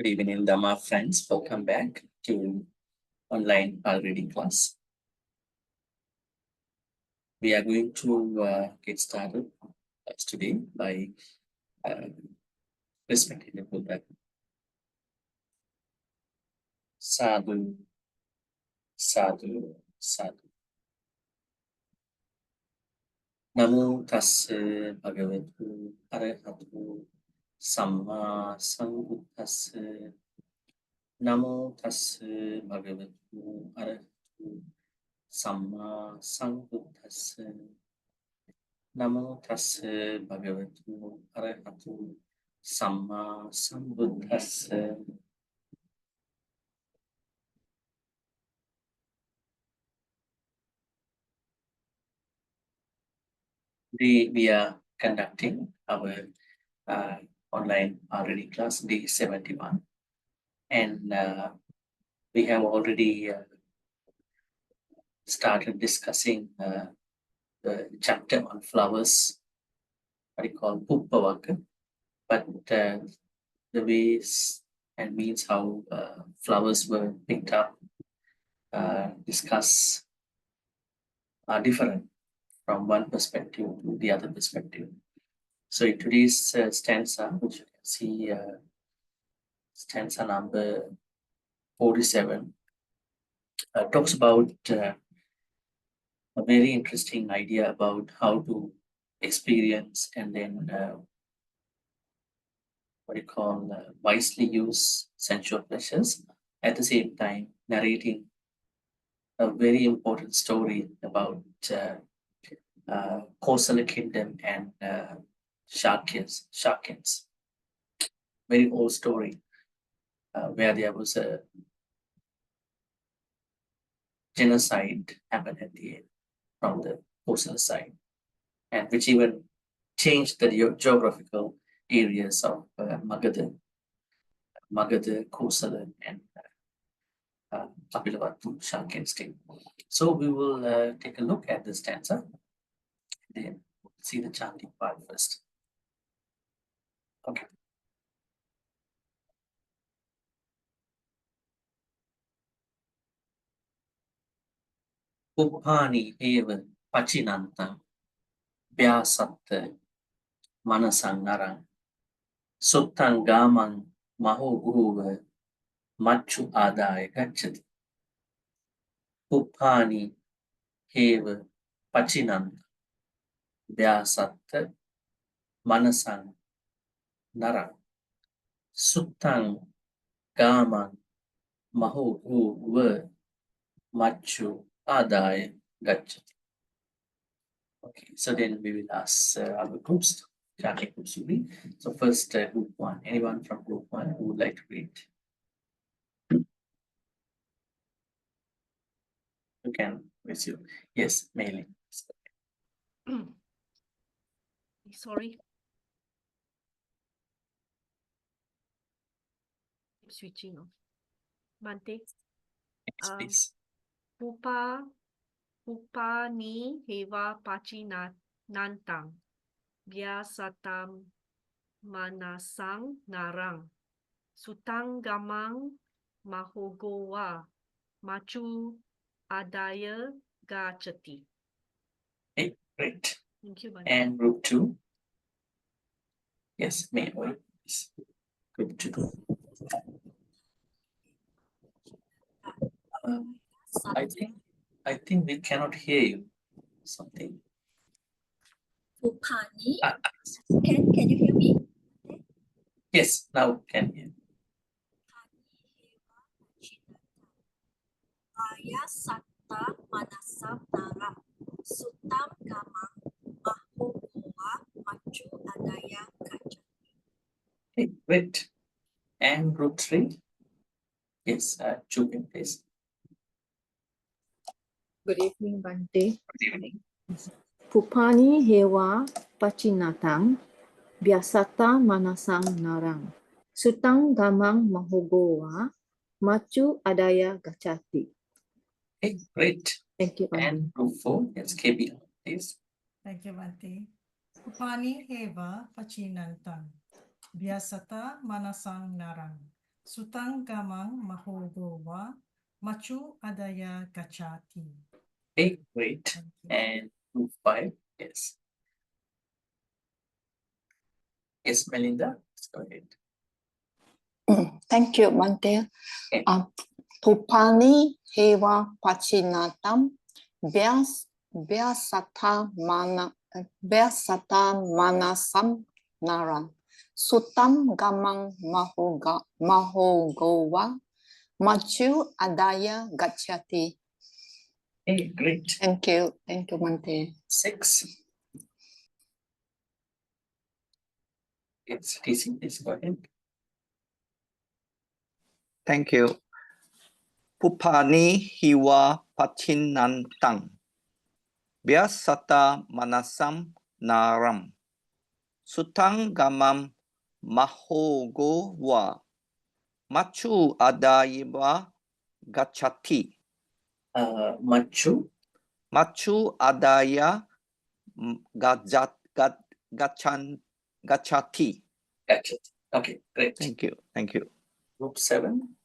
Good evening, Dhamma friends. Welcome back to online Pali reading class. We are going to get started today by respecting the Buddha. Sadhu, sadhu, sadhu. Namo tassa bhagavatu arahatu samma sambuddhassa. Namo tassa bhagavatu arahatu samma sambuddhassa. Namo tassa bhagavatu arahatu samma sambuddhassa. We are conducting our online reading class day 71, and we have already started discussing the chapter on flowers, what we call Puppavaka, but the ways and means how flowers were picked up, discussed, are different from one perspective to the other perspective. So in today's stanza, which you can see, stanza number 47, talks about a very interesting idea about how to experience and then what you call wisely use sensual pleasures, at the same time narrating a very important story about Kosala kingdom and Shakyans. Very old story where there was a genocide happened at the end from the Kosala side, and which even changed the geographical areas of Magadha, Kosala, and Kapilavatthu, Shakyan state. So we will take a look at the stanza, then see the chanting part first. Okay. Uppani eva pachinantam vyasatta manasang narang suttan gamang maho guva machu adaya gacchati. Uppani eva pachinantam vyasatta manasang narang suttan gamang maho guva machu adaya gacchati. Okay, so then we will ask our groups, chanting groups to read. So first, group 1. Anyone from group 1 who would like to read? You can raise your. Yes, Mei. Sorry. Switching off. Bhante. Yes, please. Pupa ni heva pachi nantang. Biasatam manasang narang. Sutang gamang mahogowa. Machu adaya gachati. Okay, great. Thank you, Bhante. And group 2? Yes, Mei. Please. Group 2. I think we cannot hear you. Something. Upani. Can you hear me? Yes, now can hear. Aya satta manasam nara sutam gamang mahogowa machu adaya kacha. Okay, great. And group 3? Yes, Chupin, please. Good evening, Bhante. Good evening. Pupani hewa pachinatang biasata manasang narang. Sutang gamang mahogowa machu adaya gachati. Okay, great. Thank you, Bhante. And group 4, yes, KB, please. Thank you, Bhante. Upani heva pachinantang. Biasata manasang narang. Sutang gamang mahogowa machu adaya gachati. Okay, great. Thank you. And group 5, yes. Yes, Melinda, let's go ahead. Thank you, Bhante. Okay. Pupani hewa pachinatam vyasata manasam naram sutam gamang mahogowa machu adaya gachati. Okay, great. Thank you, Bhante. 6. Yes, TC, please go ahead. Thank you. Pupani hiwa pachinantang. Vyasata manasam naram. Sutang gamam mahogo wa. Machu adayiwa gachati. Machu, Machu adaya gachati. gotcha. Okay, great. Thank you. Thank you. Group 7.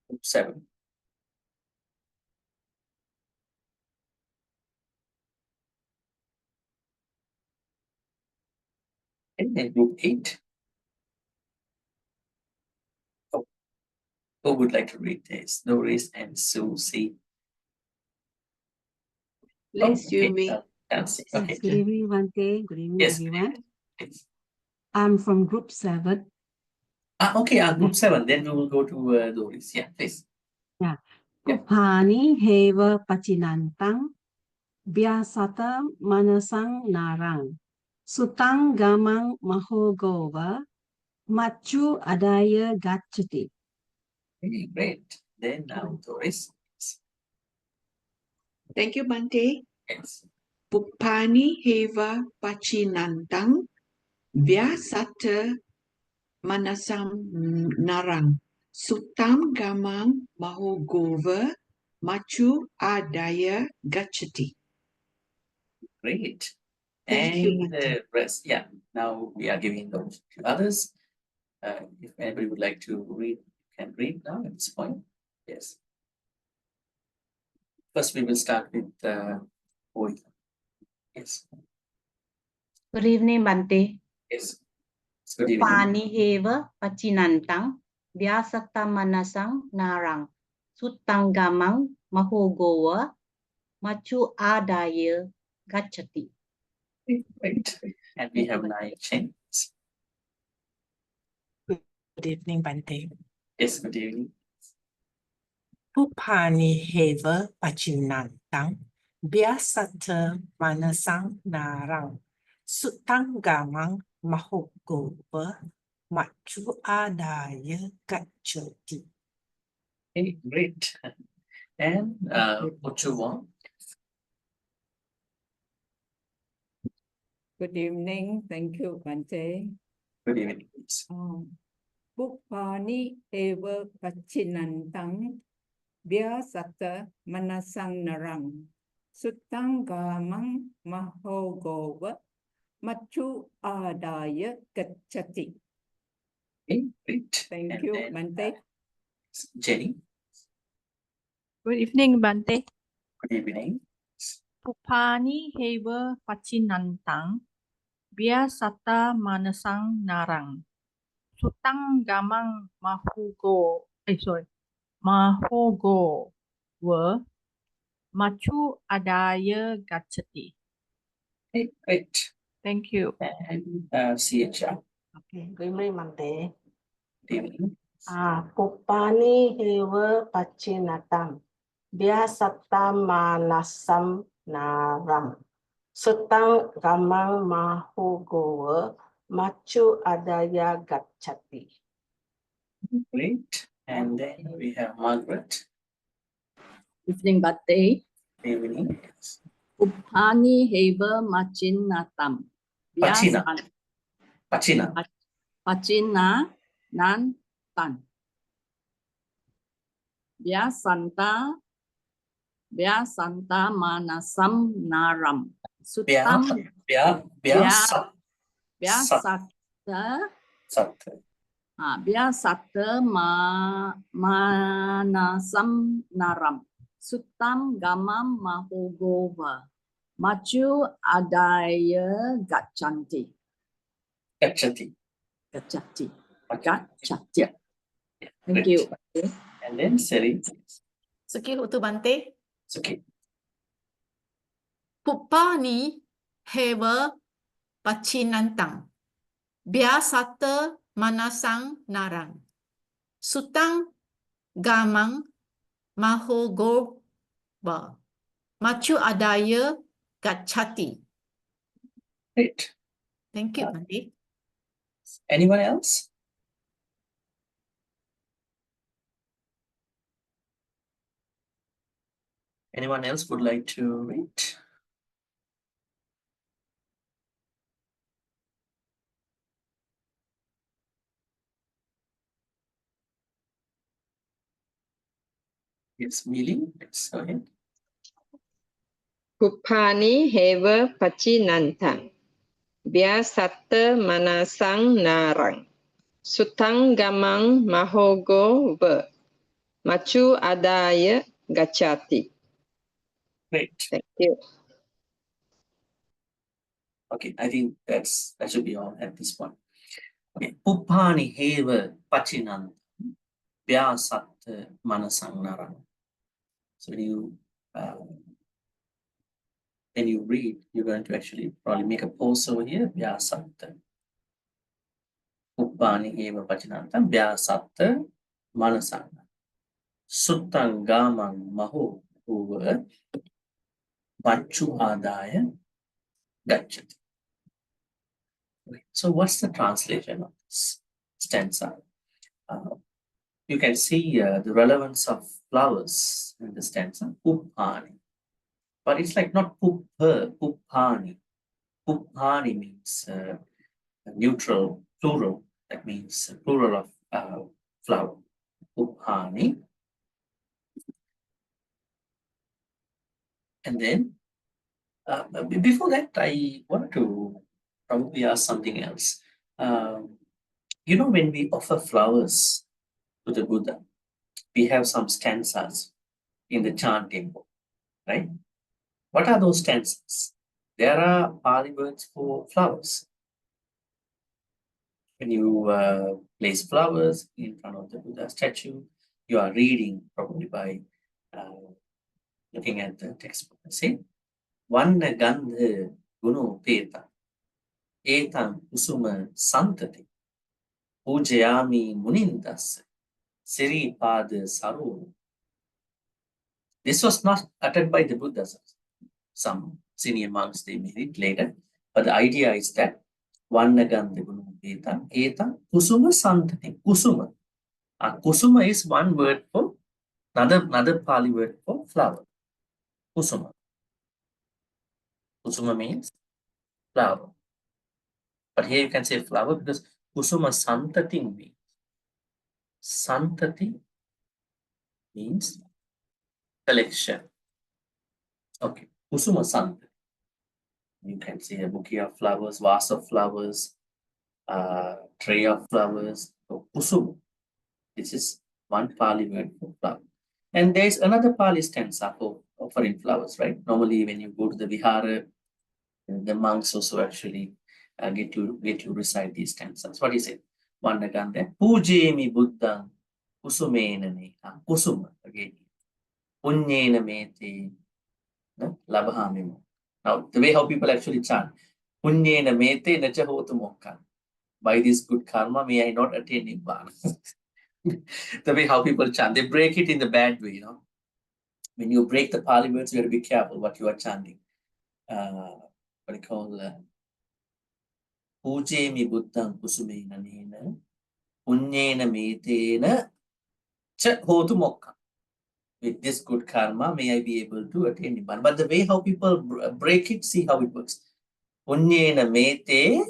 Group 7. And then group 8. Oh, who would like to read this? Doris and Susie. Let's okay. you me. Nancy. Okay. Yes, good evening, Bhante. Good evening, Yes, everyone. yes. I'm from group 7. Okay, group 7. Then we will go to Doris. Yeah, please. Yeah. Yeah. Pupani heva pachinantang biasata manasang narang sutang gamang mahogova machu adaya gachati. Okay, great. Then now Doris. Thank you, Bhante. Yes. Pupani heva pachinantang vyasata manasam narang sutam gamang mahogova machu adaya gachati. Great. Thank you, And Bhante. the rest, yeah. Now we are giving those to others. If anybody would like to read, you can read now at this point. Yes. First, we will start with Oi. Yes. Good evening, Bhante. Yes. Good evening. Pani heva pachinantang vyasata manasang narang sutang gamang mahogowa machu adaya gachati. Great. And we have 9 chains. Good evening, Bhante. Yes, good evening. Pupani heva pachinantang biasata manasang narang sutang gamang mahogova machu adaya gachati. Okay, great. And what you want? Good evening. Thank you, Bhante. Good evening. Pupani eva pachinantang biasata manasang narang sutang gamang mahogova machu adaya gachati. Okay, great. Thank And you, then, Bhante. Jenny. Good evening, Bhante. Good evening. Pupani heva pachinantang biasata manasang narang sutang gamang mahogo wa machu adaya gachati. Okay, great. Thank you. And CHR. Okay, good evening, Bhante. Good evening. Pupani hewa pachinatam biasata manasam naram sutang gamang mahugowa machu adaya gachati. Great. And then we have Margaret. Evening, Bhante. Good evening. Pupani heva machinatam. Pachina. Pachina. Pachina nan tan. Vyasanta manasam naram. Sutam Vyasa. Biasata Sattva. biasata manasam naram. Suttam gamam mahogova. Maju adaya gachanti. Gacchati. Gacchati. Okay. Gacchati. Yeah. Thank Great. you. And then Seri. Okay, untuk Bhante. It's okay. Pupani heva pachinantang. Biasata manasang narang. Sutang gamang mahogova. Machu adaya gacchati. Great. Thank you, Bhante. Anyone else? Anyone else would like to read? Yes, Mili, let's go ahead. Kupani heva pachinantang. Biasata manasang narang. Sutang gamang mahogo ve. Machu adaya gacchati. Great. Thank you. Okay, I think that should be all at this point. Okay, Pupani heva pachinant vyasat manasang narang. So when you read, you're going to actually probably make a pause over here. Vyasat. Pupani heva pachinantam vyasat manasang. Sutang gamang maho over Machu adaya gacchati. Okay, so what's the translation of this stanza? You can see the relevance of flowers in the stanza, Pupani. But it's like not Pupani. Pupani means neutral, plural. That means plural of flower. Pupani. And then, before that, I want to probably ask something else. You know, when we offer flowers to the Buddha, we have some stanzas in the chanting book, right? What are those stanzas? There are Pali words for flowers. When you place flowers in front of the Buddha statue, you are reading probably by looking at the textbook. Say, Vanna Gandha Gunu Peta Etam Usuma Santati Pujayami Munindas Siri Pada Saru. This was not uttered by the Buddha. Some senior monks, they made it later. But the idea is that Vannagandha Gunu Peta Etam Kusuma Santati. Kusuma. Kusuma is one word for another Pali word for flower. Kusuma. Kusuma means flower. But here you can say flower because Kusuma Santati means. Santati means collection. Okay. Kusuma Santati. You can see a bouquet of flowers, vase of flowers, tray of flowers. So, Kusuma. This is one Pali word for flower. And there's another Pali stanza for offering flowers, right? Normally, when you go to the vihara, the monks also actually get to recite these stanzas. What is it? Vannagandha Pujemi Buddha Kusumena ne. Kusuma again. Punyena mete labhamimu. Now, the way how people actually chant, Punyena mete nacha hotu mokka. By this good karma, may I not attain Nibbana. The way how people chant, they break it in the bad way, you know. When you break the Pali words, you have to be careful what you are chanting. What do you call Pujemi Buddham Kusumena Nena Punyena Metena Cha Hotu Mokka. With this good karma, may I be able to attain Nibbana. But the way how people break it, see how it works. Punyena Mete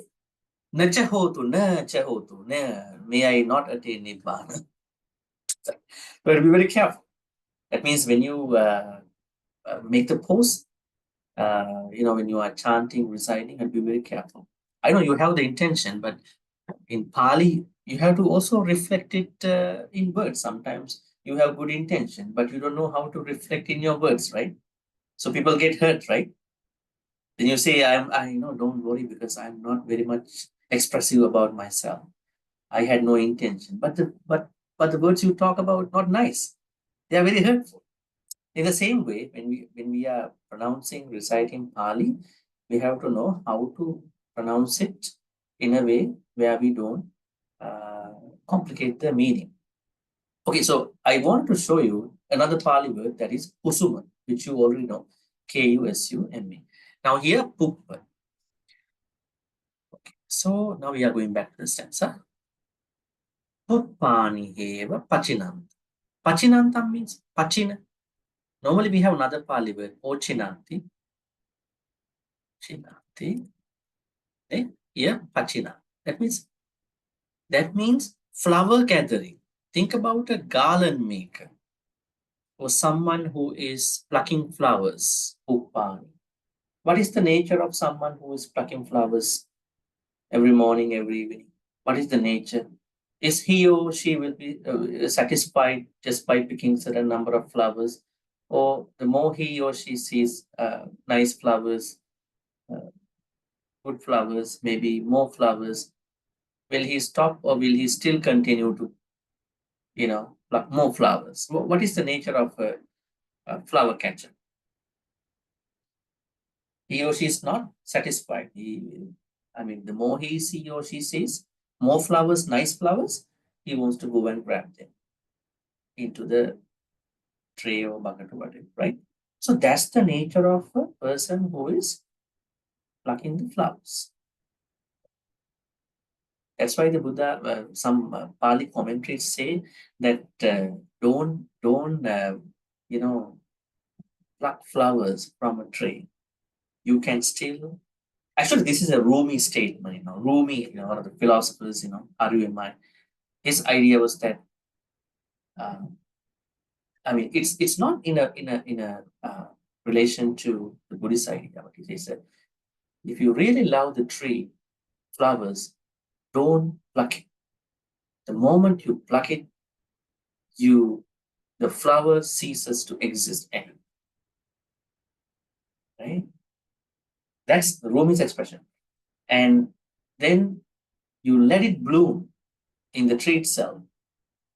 Na Chahotu, Na Chahotu, Na. May I not attain Nibbana. You have to be very careful. That means when you make the pose, you know, when you are chanting, reciting, and be very careful. I know you have the intention, but in Pali, you have to also reflect it in words. Sometimes you have good intention, but you don't know how to reflect in your words, right? So people get hurt, right? Then you say, don't worry because I'm not very much expressive about myself. I had no intention. But the words you talk about not nice. They are very hurtful. In the same way, when we are pronouncing, reciting Pali, we have to know how to pronounce it in a way where we don't complicate the meaning. Okay, so I want to show you another Pali word that is kusuma, which you already know, Kusuma. Now here, puppa. Okay, so now we are going back to the stanza. Puppani heva pachinanta. Pachinanta means pachina. Normally we have another Pali word, ochinanti. Chinanti. Okay? Here, pachina. That means flower gathering. Think about a garland maker or someone who is plucking flowers. Puppani. What is the nature of someone who is plucking flowers every morning, every evening? What is the nature? Is he or she will be satisfied just by picking certain number of flowers? Or the more he or she sees nice flowers, good flowers, maybe more flowers, will he stop or will he still continue to, pluck more flowers? What is the nature of a flower catcher? He or she is not satisfied. The more he or she sees more flowers, nice flowers, he wants to go and grab them into the tray or bucket or whatever, right? So that's the nature of a person who is plucking the flowers. That's why the Buddha, some Pali commentaries say that don't pluck flowers from a tree. You can still. Actually, this is a Rumi statement. Rumi, one of the philosophers, RUMI. His idea was that. It's not in a relation to the Buddhist idea. But he said, if you really love the tree, flowers, don't pluck it. The moment you pluck it, the flower ceases to exist anymore. Right? That's the Rumi's expression. And then you let it bloom in the tree itself,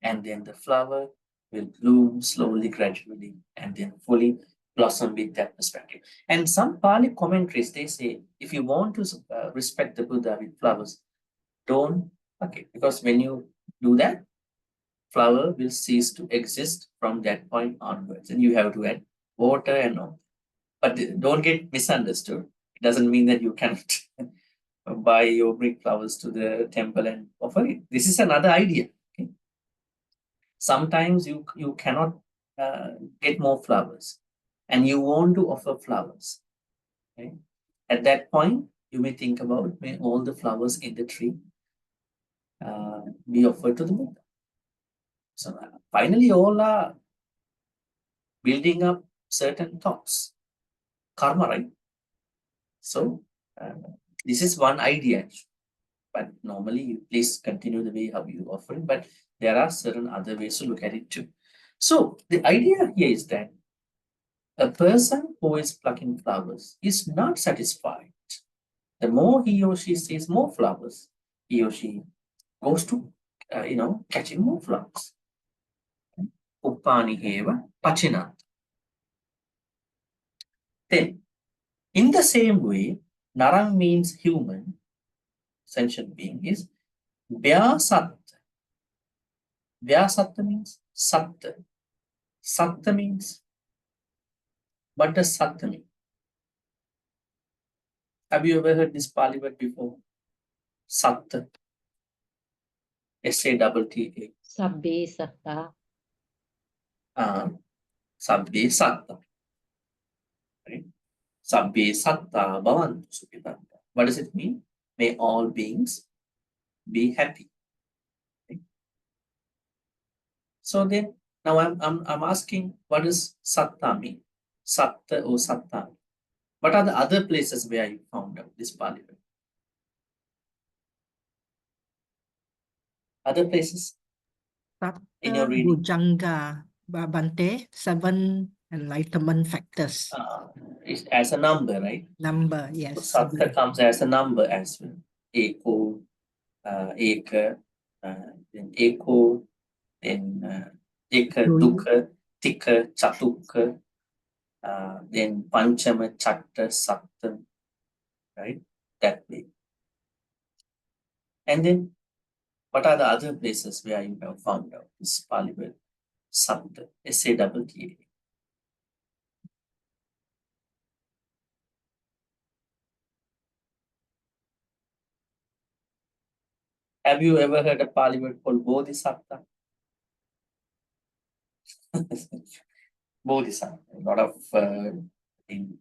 and then the flower will bloom slowly, gradually, and then fully blossom with that perspective. And some Pali commentaries, they say, if you want to respect the Buddha with flowers, don't pluck it, because when you do that, flower will cease to exist from that point onwards, and you have to add water and all. But don't get misunderstood. It doesn't mean that you cannot buy or bring flowers to the temple and offer it. This is another idea. Okay? Sometimes you cannot get more flowers, and you want to offer flowers. Okay? At that point, you may think about, may all the flowers in the tree be offered to the Buddha. So finally, all are building up certain thoughts, karma, right? So this is one idea, but normally you please continue the way how you offer it, but there are certain other ways to look at it too. So the idea here is that a person who is plucking flowers is not satisfied. The more he or she sees more flowers, he or she goes to, catching more flowers. Uppani heva pachinat. Then, in the same way, narang means human, sentient being is vyasat. Vyasat means satta. Satta means, what does satta mean? Have you ever heard this Pali word before? Satta. S-A-T-T-A. Sabbe satta. Sabbe satta. Right? Sabbe satta bhavantu sukhitanta. What does it mean? May all beings be happy. Right? So then, now I'm asking, what does satta mean? Satta or satta. What are the other places where you found out this Pali word? Other places in your reading? Bujanga, Bhante, 7 enlightenment factors. It's as a number, right? Number, So yes. Satta comes as a number as well. Eko, Eka, then Eko, then Eka, Dukkha, Tikka, Chatukka, then Panchama, Chatta, Satta, right? That way. And then, what are the other places where you have found out this Pali word? Satta, S-A-T-T-A. Have you ever heard a Pali word called Bodhisattva? Bodhisattva, a lot of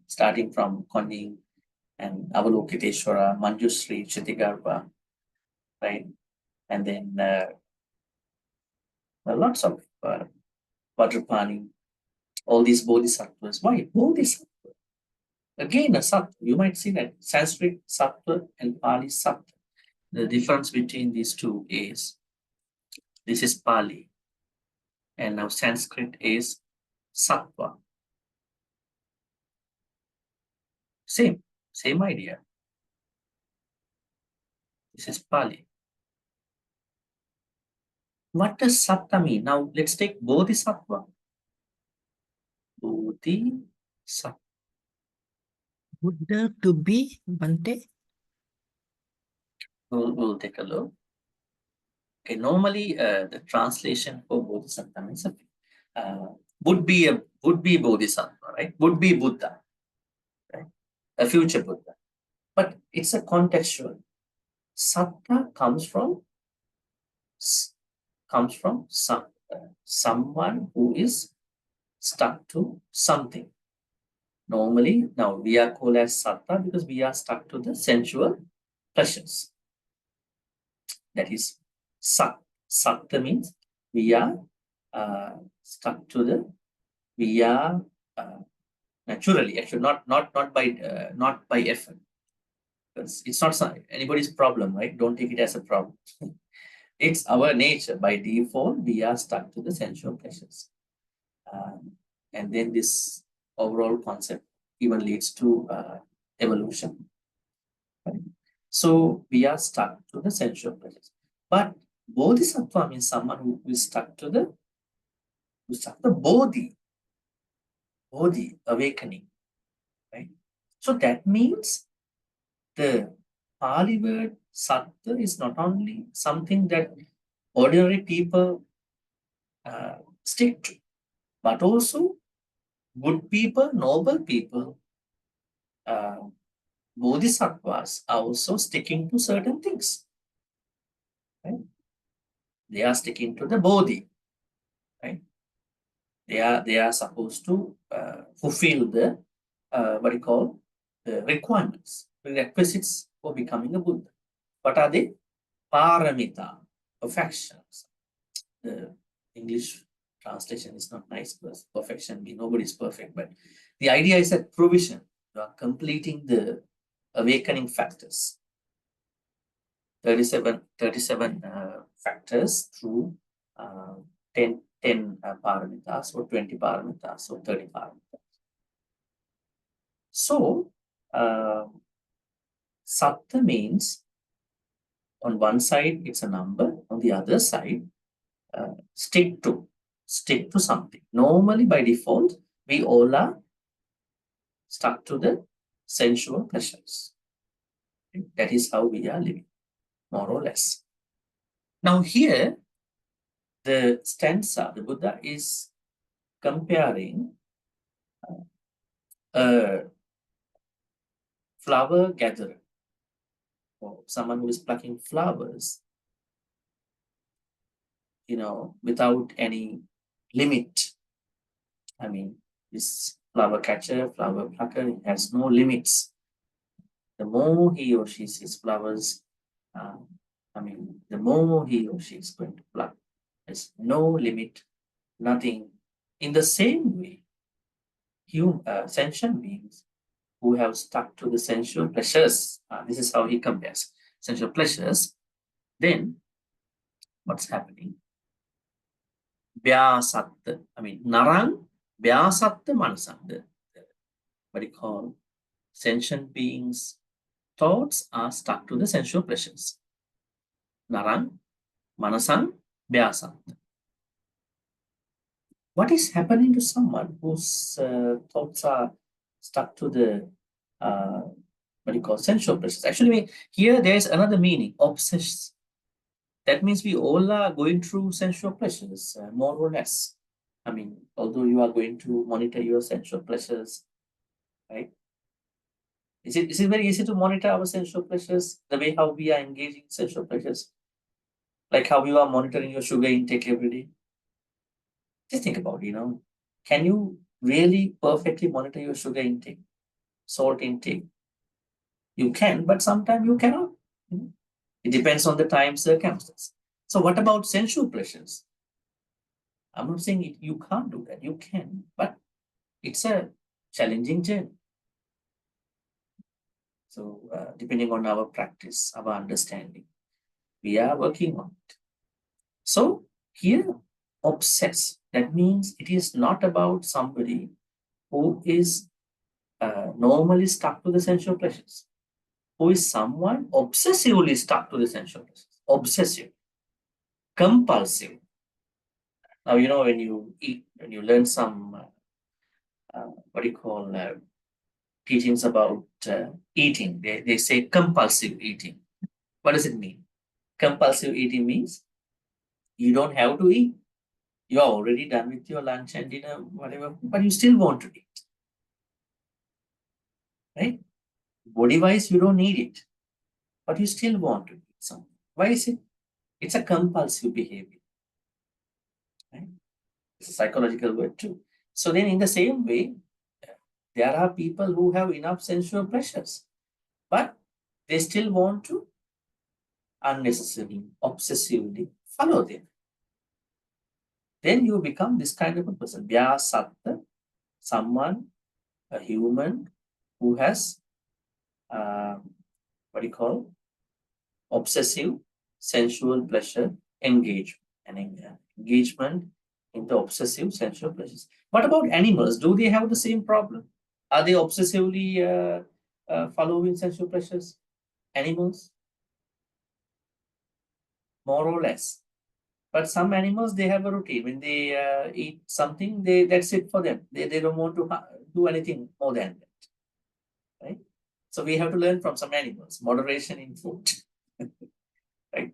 starting from Kondi and Avalokiteshvara, Manjusri, Chitigarbha, right? And then lots of Vajrapani, all these bodhisattvas. Why? Bodhisattva. Again, a sattva. You might see that Sanskrit sattva and Pali sattva. The difference between these two is this is Pali, and now Sanskrit is sattva. Same idea. This is Pali. What does sattva mean? Now let's take bodhisattva. Bodhisattva. Buddha to be, Bhante? We'll take a look. Okay, normally the translation for bodhisattva means would be bodhisattva, right? Would be Buddha, right? A future Buddha. But it's a contextual. Sattva comes from someone who is stuck to something. Normally, now we are called as sattva because we are stuck to the sensual pleasures. That is sat. Sattva means we are stuck to the. We are naturally, actually, not by effort. Because it's not anybody's problem, right? Don't take it as a problem. It's our nature. By default, we are stuck to the sensual pleasures. And then this overall concept even leads to evolution. Right? So we are stuck to the sensual pleasures. But bodhisattva means someone who is stuck to the bodhi, awakening. Right? So that means the Pali word sattva is not only something that ordinary people stick to, but also good people, noble people, bodhisattvas are also sticking to certain things. Right? They are sticking to the bodhi. Right? They are supposed to fulfill the the requirements, requisites for becoming a Buddha. What are they? Paramita, perfections. The English translation is not nice because perfection means nobody is perfect, but the idea is that provision. You are completing the awakening factors. 37 factors through 10 paramitas or 20 paramitas or 30 paramitas. So, sattva means on one side it's a number, on the other side stick to something. Normally by default we all are stuck to the sensual pleasures. That is how we are living, more or less. Now here the stanza, the Buddha is comparing a flower gatherer or someone who is plucking flowers, without any limit. I mean, this flower catcher, flower plucker has no limits. The more he or she sees flowers, the more he or she is going to pluck. There's no limit, nothing. In the same way, sentient beings who have stuck to the sensual pleasures, this is how he compares sensual pleasures, then what's happening? Vyasatta, I mean, narang, vyasatta manasam, what you call sentient beings' thoughts are stuck to the sensual pleasures. Narang, manasam, vyasatta. What is happening to someone whose thoughts are stuck to the what you call sensual pleasures? Actually, here there is another meaning, obsessed. That means we all are going through sensual pleasures, more or less. I mean, although you are going to monitor your sensual pleasures, right? Is it very easy to monitor our sensual pleasures, the way how we are engaging in sensual pleasures? Like how you are monitoring your sugar intake every day? Just think about it, can you really perfectly monitor your sugar intake, salt intake? You can, but sometimes you cannot. It depends on the time circumstance. So what about sensual pleasures? I'm not saying you can't do that. You can, but it's a challenging journey. So depending on our practice, our understanding, we are working on it. So here, obsess, that means it is not about somebody who is normally stuck to the sensual pleasures, who is someone obsessively stuck to the sensual pleasures, obsessive, compulsive. Now, when you eat, when you learn some, what do you call, teachings about eating, they say compulsive eating. What does it mean? Compulsive eating means you don't have to eat. You are already done with your lunch and dinner, whatever, but you still want to eat. Right? Body-wise, you don't need it, but you still want to eat something. Why is it? It's a compulsive behavior. Right? It's a psychological word too. So then in the same way, there are people who have enough sensual pleasures, but they still want to unnecessarily, obsessively follow them. Then you become this kind of a person. Vyasatta, someone, a human who has what do you call? Obsessive sensual pleasure engagement. Engagement in the obsessive sensual pleasures. What about animals? Do they have the same problem? Are they obsessively following sensual pleasures? Animals? More or less. But some animals, they have a routine. When they eat something, that's it for them. They don't want to do anything more than that. Right? So we have to learn from some animals, moderation in food. Right?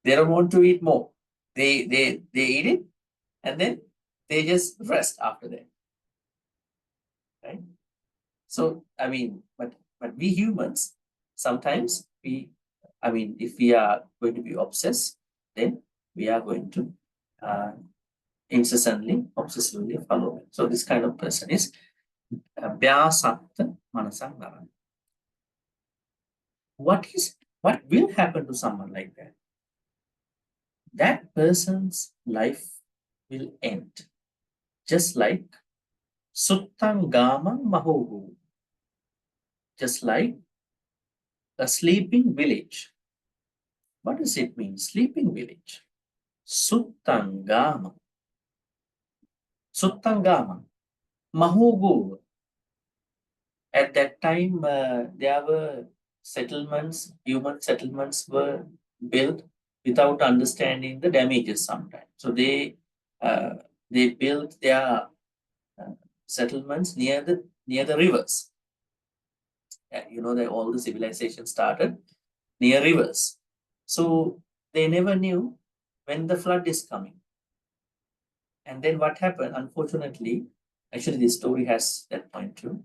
They don't want to eat more. They eat it and then they just rest after that. Right? So I mean, but we humans, sometimes if we are going to be obsessed, then we are going to incessantly, obsessively follow it. So this kind of person is Vyasatta Manasang Narang. What will happen to someone like that? That person's life will end. Just like Suttangamang Mahogu. Just like a sleeping village. What does it mean, sleeping village? Suttangamang. Suttangamang. Mahogu. At that time, there were settlements, human settlements were built without understanding the damages sometimes. So they built their settlements near the rivers. That all the civilization started near rivers. So they never knew when the flood is coming. And then what happened, unfortunately, actually this story has that point too.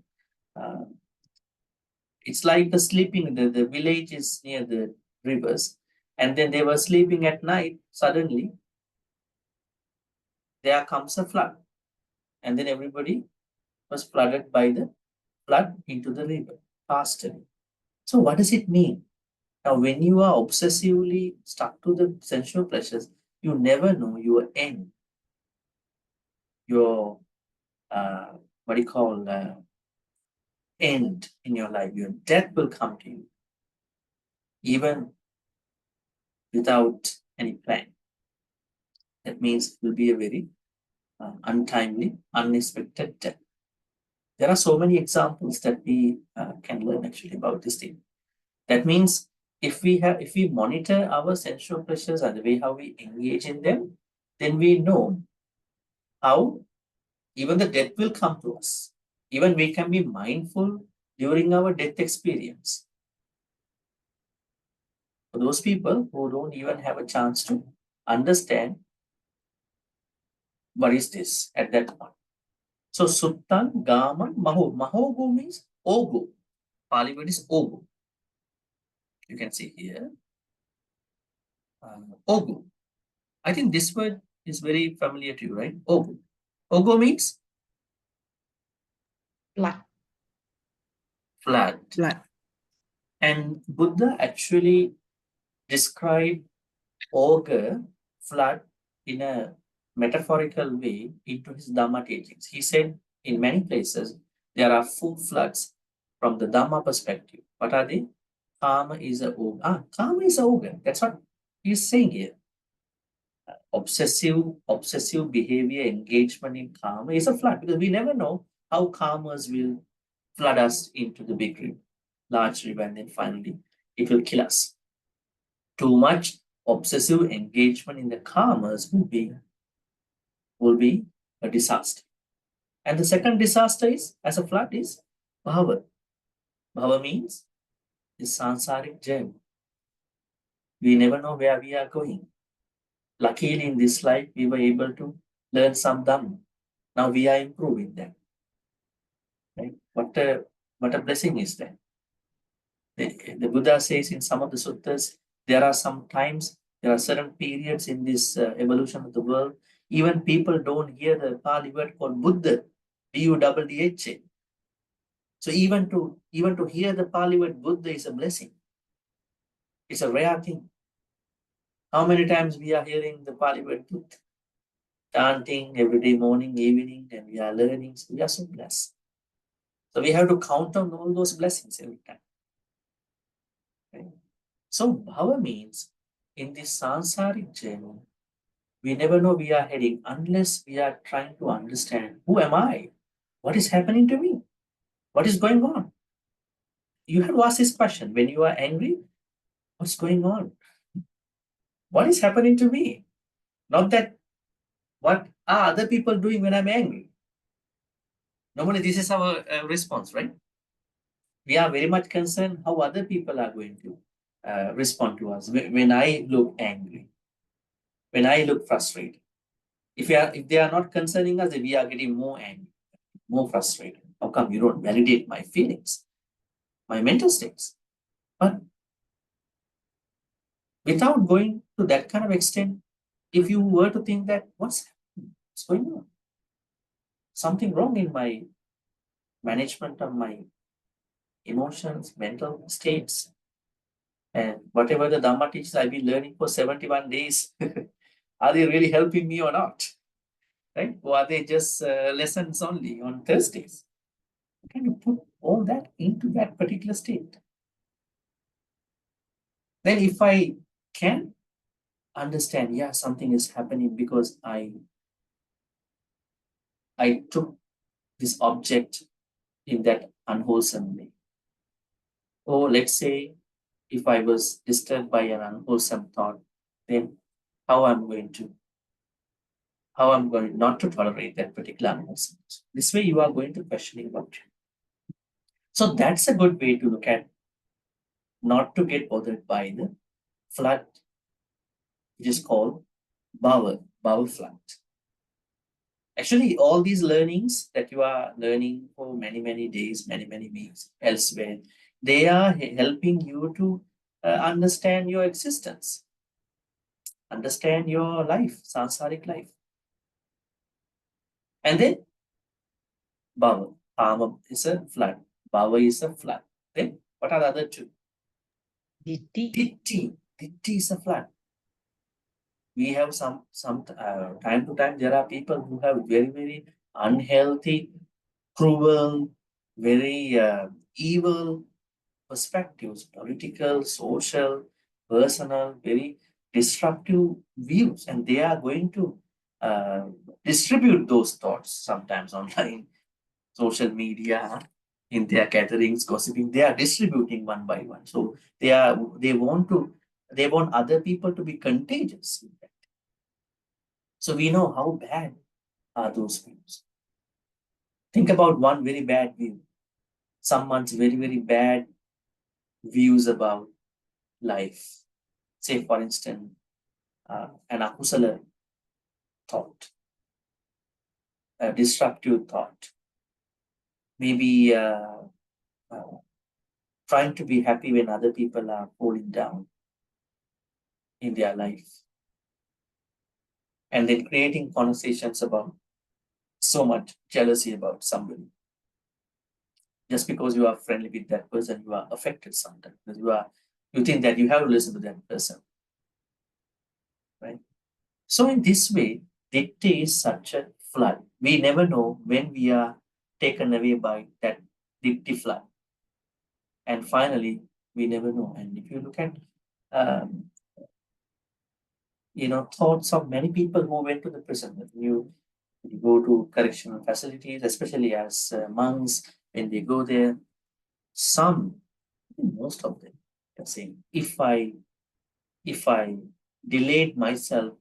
It's like the sleeping, the village is near the rivers, and then they were sleeping at night. Suddenly, there comes a flood, and then everybody was flooded by the flood into the river, passed away. So what does it mean? Now, when you are obsessively stuck to the sensual pleasures, you never know your end. Your what do you call end in your life? Your death will come to you, even without any plan. That means it will be a very untimely, unexpected death. There are so many examples that we can learn actually about this thing. That means if we monitor our sensual pleasures and the way how we engage in them, then we know how even the death will come to us. Even we can be mindful during our death experience. For those people who don't even have a chance to understand what is this at that point. So Suttan, Gaman, Maho. Mahogo means Ogo. Pali word is Ogo. You can see here. Ogo. I think this word is very familiar to you, right? Ogo. Ogo means? Flood. Flood. Flood. And Buddha actually described ogre, flood, in a metaphorical way into his Dhamma teachings. He said in many places there are 4 floods from the Dhamma perspective. What are they? Kama is a ogre. Kama is a ogre. That's what he's saying here. Obsessive behavior, engagement in karma is a flood, because we never know how karmas will flood us into the big river, large river, and then finally it will kill us. Too much obsessive engagement in the karmas will be a disaster. And the second disaster is, as a flood, is bhava. Bhava means the sansaric journey. We never know where we are going. Luckily, in this life, we were able to learn some Dhamma. Now we are improving that. Right? What a blessing is that. The Buddha says in some of the suttas, there are certain periods in this evolution of the world, even people don't hear the Pali word called Buddha, B-U-D-D-H-A. So even to hear the Pali word Buddha is a blessing. It's a rare thing. How many times we are hearing the Pali word Buddha? Chanting every day, morning, evening, and we are learning. So we are so blessed. So we have to count on all those blessings every time. Okay? So bhava means in this sansaric journey, we never know we are heading unless we are trying to understand, who am I? What is happening to me? What is going on? You have to ask this question. When you are angry, what's going on? What is happening to me? Not that what are other people doing when I'm angry. Normally, this is our response, right? We are very much concerned how other people are going to respond to us when I look angry, when I look frustrated. If they are not concerning us, we are getting more angry, more frustrated. How come you don't validate my feelings, my mental states? But without going to that kind of extent, if you were to think that what's going on? Something wrong in my management of my emotions, mental states, and whatever the Dhamma teaches I've been learning for 71 days, are they really helping me or not? Right? Or are they just lessons only on Thursdays? Can you put all that into that particular state? Then if I can understand, yeah, something is happening because I took this object in that unwholesome way. Or let's say if I was disturbed by an unwholesome thought, then how I'm going not to tolerate that particular unwholesomeness. This way you are going to questioning about it. So that's a good way to look at, not to get bothered by the flood, which is called bhava flood. Actually, all these learnings that you are learning for many, many days, many, many weeks elsewhere, they are helping you to understand your existence, understand your life, sansaric life. And then bhava, karma is a flood, bhava is a flood. Then what are the other two? Ditti is a flood. We have some time to time, there are people who have very, very unhealthy, cruel, very evil perspectives, political, social, personal, very disruptive views, and they are going to distribute those thoughts sometimes online, social media, in their gatherings, gossiping. They are distributing one by one. So they want other people to be contagious with that. So we know how bad are those views. Think about one very bad view. Someone's very, very bad views about life. Say, for instance, an akusala thought, a disruptive thought, maybe trying to be happy when other people are falling down in their life, and then creating conversations about so much jealousy about somebody. Just because you are friendly with that person, you are affected sometimes. Because you think that you have to listen to that person, right? So in this way, dikti is such a flood. We never know when we are taken away by that dikti flood. And finally, we never know. And if you look at, thoughts of many people who went to the prison, you go to correctional facilities, especially as monks, when they go there, most of them are saying, if I delayed myself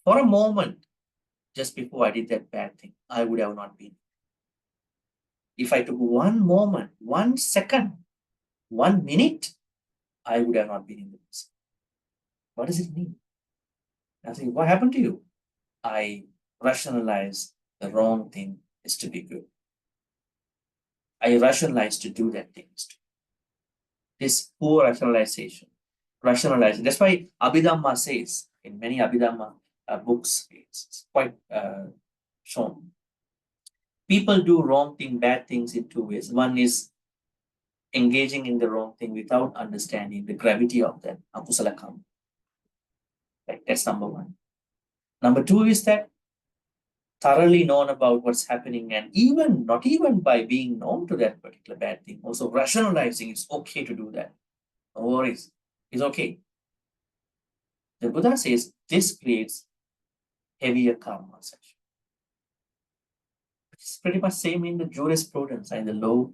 for a moment just before I did that bad thing, I would have not been. If I took one moment, 1 second, 1 minute, I would have not been in the prison. What does it mean? I think, what happened to you? I rationalized the wrong thing is to be good. I rationalized to do that thing is to. This poor rationalization. That's why Abhidhamma says in many Abhidhamma books, it's quite shown. People do wrong thing, bad things in 2 ways. One is engaging in the wrong thing without understanding the gravity of that akusala karma. Right? That's number one. Number two is that thoroughly known about what's happening, and not even by being known to that particular bad thing, also rationalizing it's okay to do that. No worries, it's okay. The Buddha says this creates heavier karma section. It's pretty much same in the jurisprudence and the law,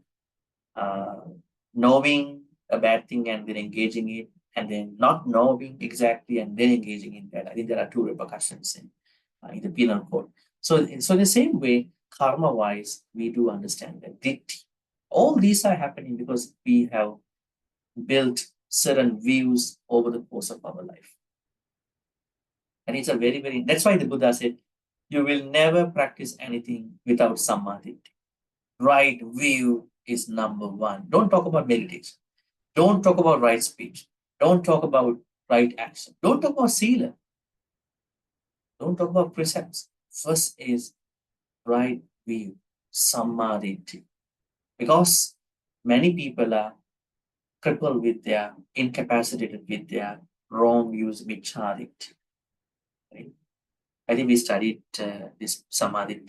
knowing a bad thing and then engaging it, and then not knowing exactly and then engaging in that. I think there are two repercussions in the penal code. So the same way, karma-wise, we do understand that dikti. All these are happening because we have built certain views over the course of our life. And it's a very, very, that's why the Buddha said, you will never practice anything without samadhi. Right view is number one. Don't talk about meditation. Don't talk about right speech. Don't talk about right action. Don't talk about sila. Don't talk about precepts. First is right view, samadhi. Because many people are crippled with their, incapacitated with their wrong views, vicharit. Right? I think we studied this samadhi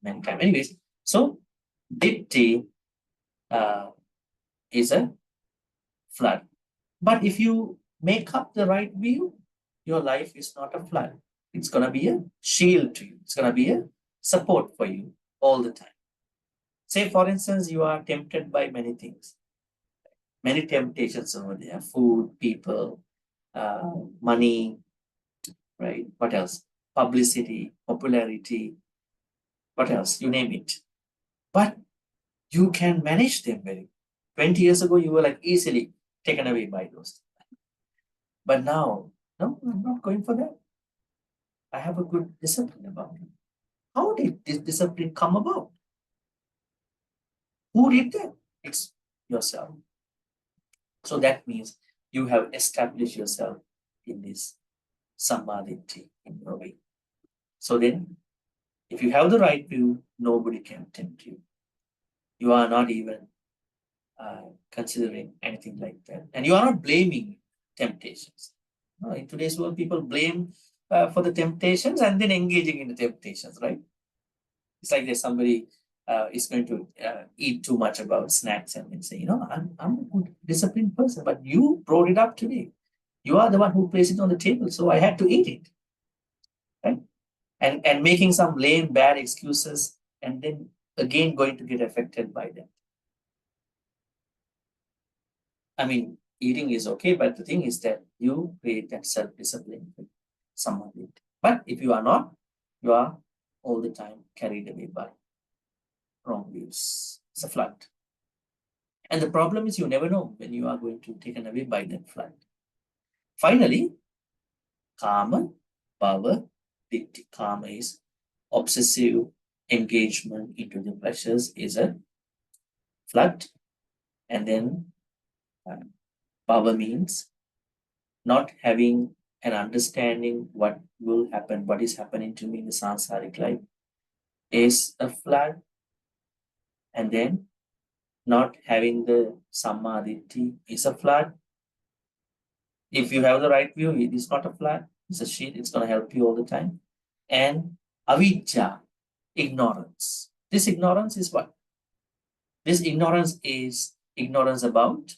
many times. Anyways, so dikti is a flood. But if you make up the right view, your life is not a flood. It's going to be a shield to you. It's going to be a support for you all the time. Say, for instance, you are tempted by many things. Many temptations over there. Food, people, money, right? What else? Publicity, popularity. What else? You name it. But you can manage them very well. 20 years ago, you were like easily taken away by those. But now, no, I'm not going for that. I have a good discipline about it. How did this discipline come about? Who did that? It's yourself. So that means you have established yourself in this samadhi in your way. So then, if you have the right view, nobody can tempt you. You are not even considering anything like that. And you are not blaming temptations. No, in today's world, people blame for the temptations and then engaging in the temptations, right? It's like there's somebody is going to eat too much about snacks and then say, I'm a good disciplined person, but you brought it up today. You are the one who placed it on the table, so I had to eat it. Right? And making some lame, bad excuses, and then again going to get affected by that. I mean, eating is okay, but the thing is that you create that self-discipline with someone. But if you are not, you are all the time carried away by wrong views. It's a flood. And the problem is you never know when you are going to be taken away by that flood. Finally, karma, power, karma is obsessive engagement into the pleasures is a flood. And then power means not having an understanding what will happen, what is happening to me in the sansaric life is a flood. And then not having the samadhi is a flood. If you have the right view, it is not a flood, it's a sheet, it's going to help you all the time. And avidya, ignorance. This ignorance is what? This ignorance is ignorance about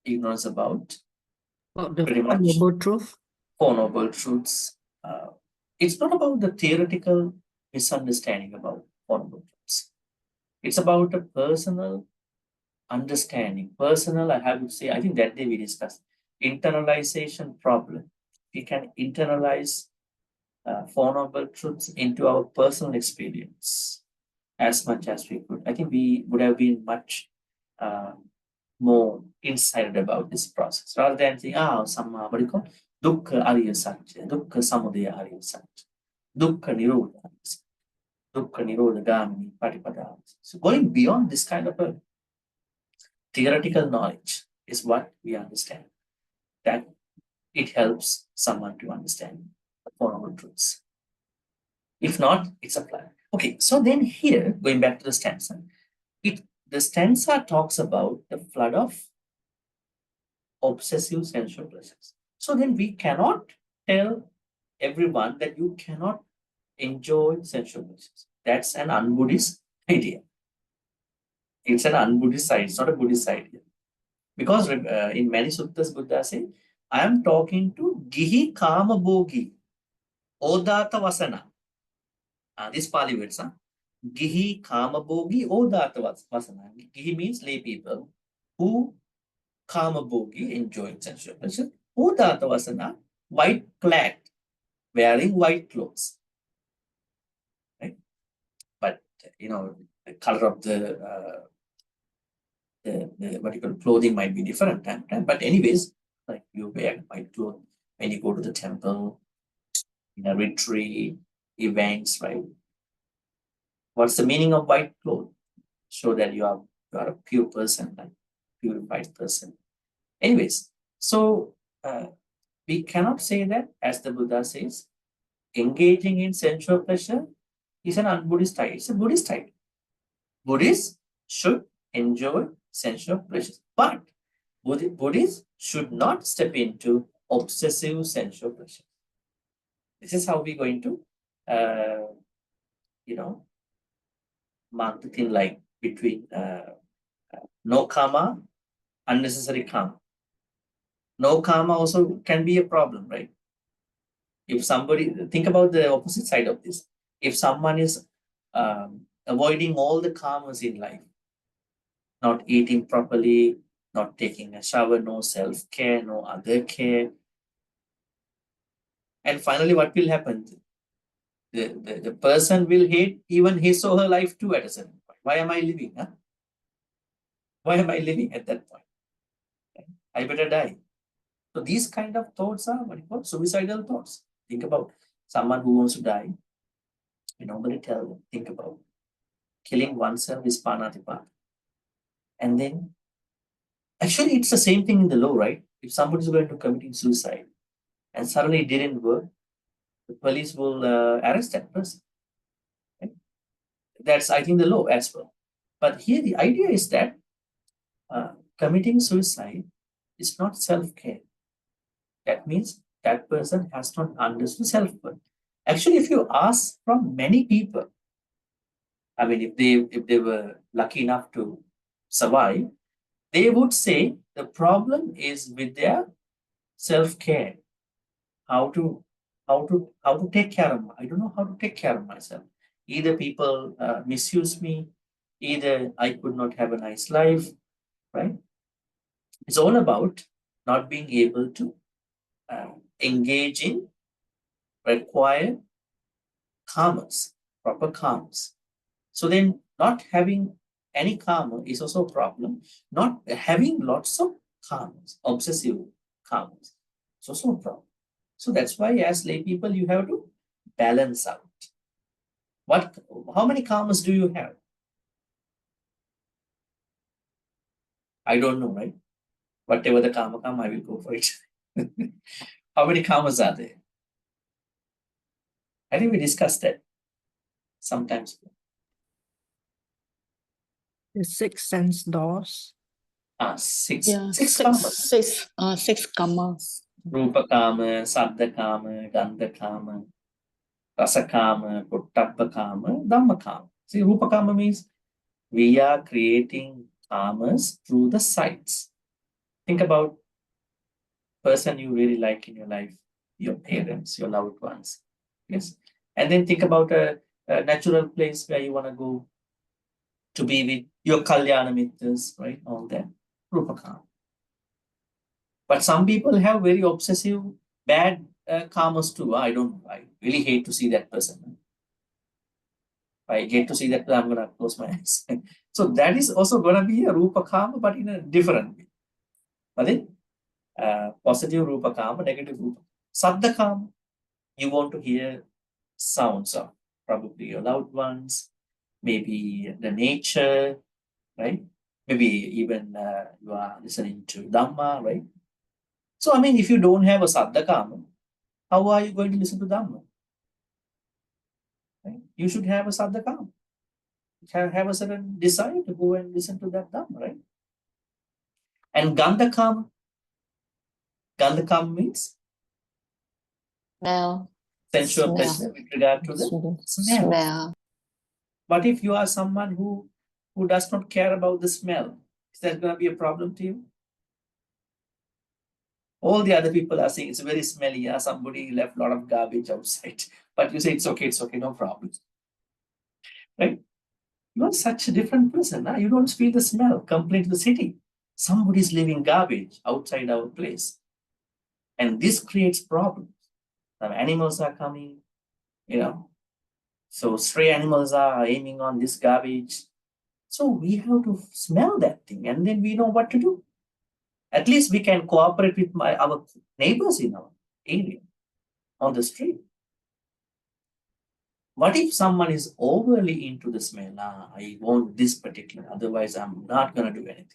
the pretty much noble truth. Four Noble Truths. It's not about the theoretical misunderstanding about Four Noble Truths. It's about a personal understanding. Personal, I have to say, I think that day we discussed internalization problem. We can internalize Four Noble Truths into our personal experience as much as we could. I think we would have been much more insight about this process rather than saying, some what do you call dukkha ariya satya, dukkha samudaya ariya satya, dukkha nirodha, dukkha nirodha gamini patipada. So going beyond this kind of a theoretical knowledge is what we understand, that it helps someone to understand the Four Noble Truths. If not, it's a plan. Okay, so then here, going back to the stanza, the stanza talks about the flood of obsessive sensual pleasures. So then we cannot tell everyone that you cannot enjoy sensual pleasures. That's an un-Buddhist idea. It's an un-Buddhist idea. It's not a Buddhist idea. Because in many suttas, Buddha says, I am talking to Gihi Kama Bhogi, Odata Vasana. This Pali words, Gihi Kama Bhogi, Odata Vasana. Gihi means lay people who Kama Bhogi, enjoying sensual pleasure. Odata Vasana, white clad, wearing white clothes. Right? But, the color of the vertical clothing might be different time to time. But anyways, like you wear white clothes when you go to the temple, in a retreat, events, right? What's the meaning of white clothes? Show that you are a pure person, like purified person. Anyways, so we cannot say that, as the Buddha says, engaging in sensual pleasure is an un-Buddhist type. It's a Buddhist type. Buddhists should enjoy sensual pleasures, but Buddhists should not step into obsessive sensual pleasure. This is how we're going to, mark the thin line between no karma, unnecessary karma. No karma also can be a problem, right? If somebody, think about the opposite side of this. If someone is avoiding all the karmas in life, not eating properly, not taking a shower, no self-care, no other care. And finally, what will happen? The person will hate even his or her life too at a certain point. Why am I living? Huh? Why am I living at that point? I better die. So these kind of thoughts are what you call suicidal thoughts. Think about someone who wants to die. We normally tell them, think about killing oneself is panatipata. And then, actually, it's the same thing in the law, right? If somebody is going to commit suicide and suddenly it didn't work, the police will arrest that person. Right? That's, I think, the law as well. But here the idea is that committing suicide is not self-care. That means that person has not understood self-worth. Actually, if you ask from many people, I mean, if they were lucky enough to survive, they would say the problem is with their self-care. How to take care of I don't know how to take care of myself. Either people misuse me, either I could not have a nice life, right? It's all about not being able to engage in required karmas, proper karmas. So then not having any karma is also a problem. Not having lots of karmas, obsessive karmas, it's also a problem. So that's why as lay people, you have to balance out. How many karmas do you have? I don't know, right? Whatever the karma come, I will go for it. How many karmas are there? I think we discussed that sometimes. The 6 sense doors. Six. Yeah, Six karmas. six karmas. Rupa kama, sabda kama, gandha kama, rasa kama, pottabha kama, dhamma kama. See, rupa kama means we are creating karmas through the sights. Think about person you really like in your life, your parents, your loved ones. Yes. And then think about a natural place where you want to go to be with your kalyana mitras, right? All that. Rupa kama. But some people have very obsessive, bad karmas too. I really hate to see that person. I get to see that, I'm going to close my eyes. So that is also going to be a rupa karma, but in a different way. But then, positive rupa karma, negative rupa. Sabda karma, you want to hear sounds of probably your loved ones, maybe the nature, right? Maybe even you are listening to Dhamma, right? So, I mean, if you don't have a Saddha karma, how are you going to listen to Dhamma? Right? You should have a Saddha karma. Have a certain desire to go and listen to that Dhamma, right? And Gandha karma means Smell. sensual pleasure with regard to the smell. But if you are someone who does not care about the smell, is that going to be a problem to you? All the other people are saying it's very smelly. Yeah, somebody left a lot of garbage outside. But you say it's okay, no problem. Right? You are such a different person. Huh? You don't feel the smell. Complain to the city. Somebody is leaving garbage outside our place. And this creates problems. Some animals are coming, So stray animals are aiming on this garbage. So we have to smell that thing and then we know what to do. At least we can cooperate with our neighbors in our area, on the street. What if someone is overly into the smell? I want this particular, otherwise I'm not going to do anything.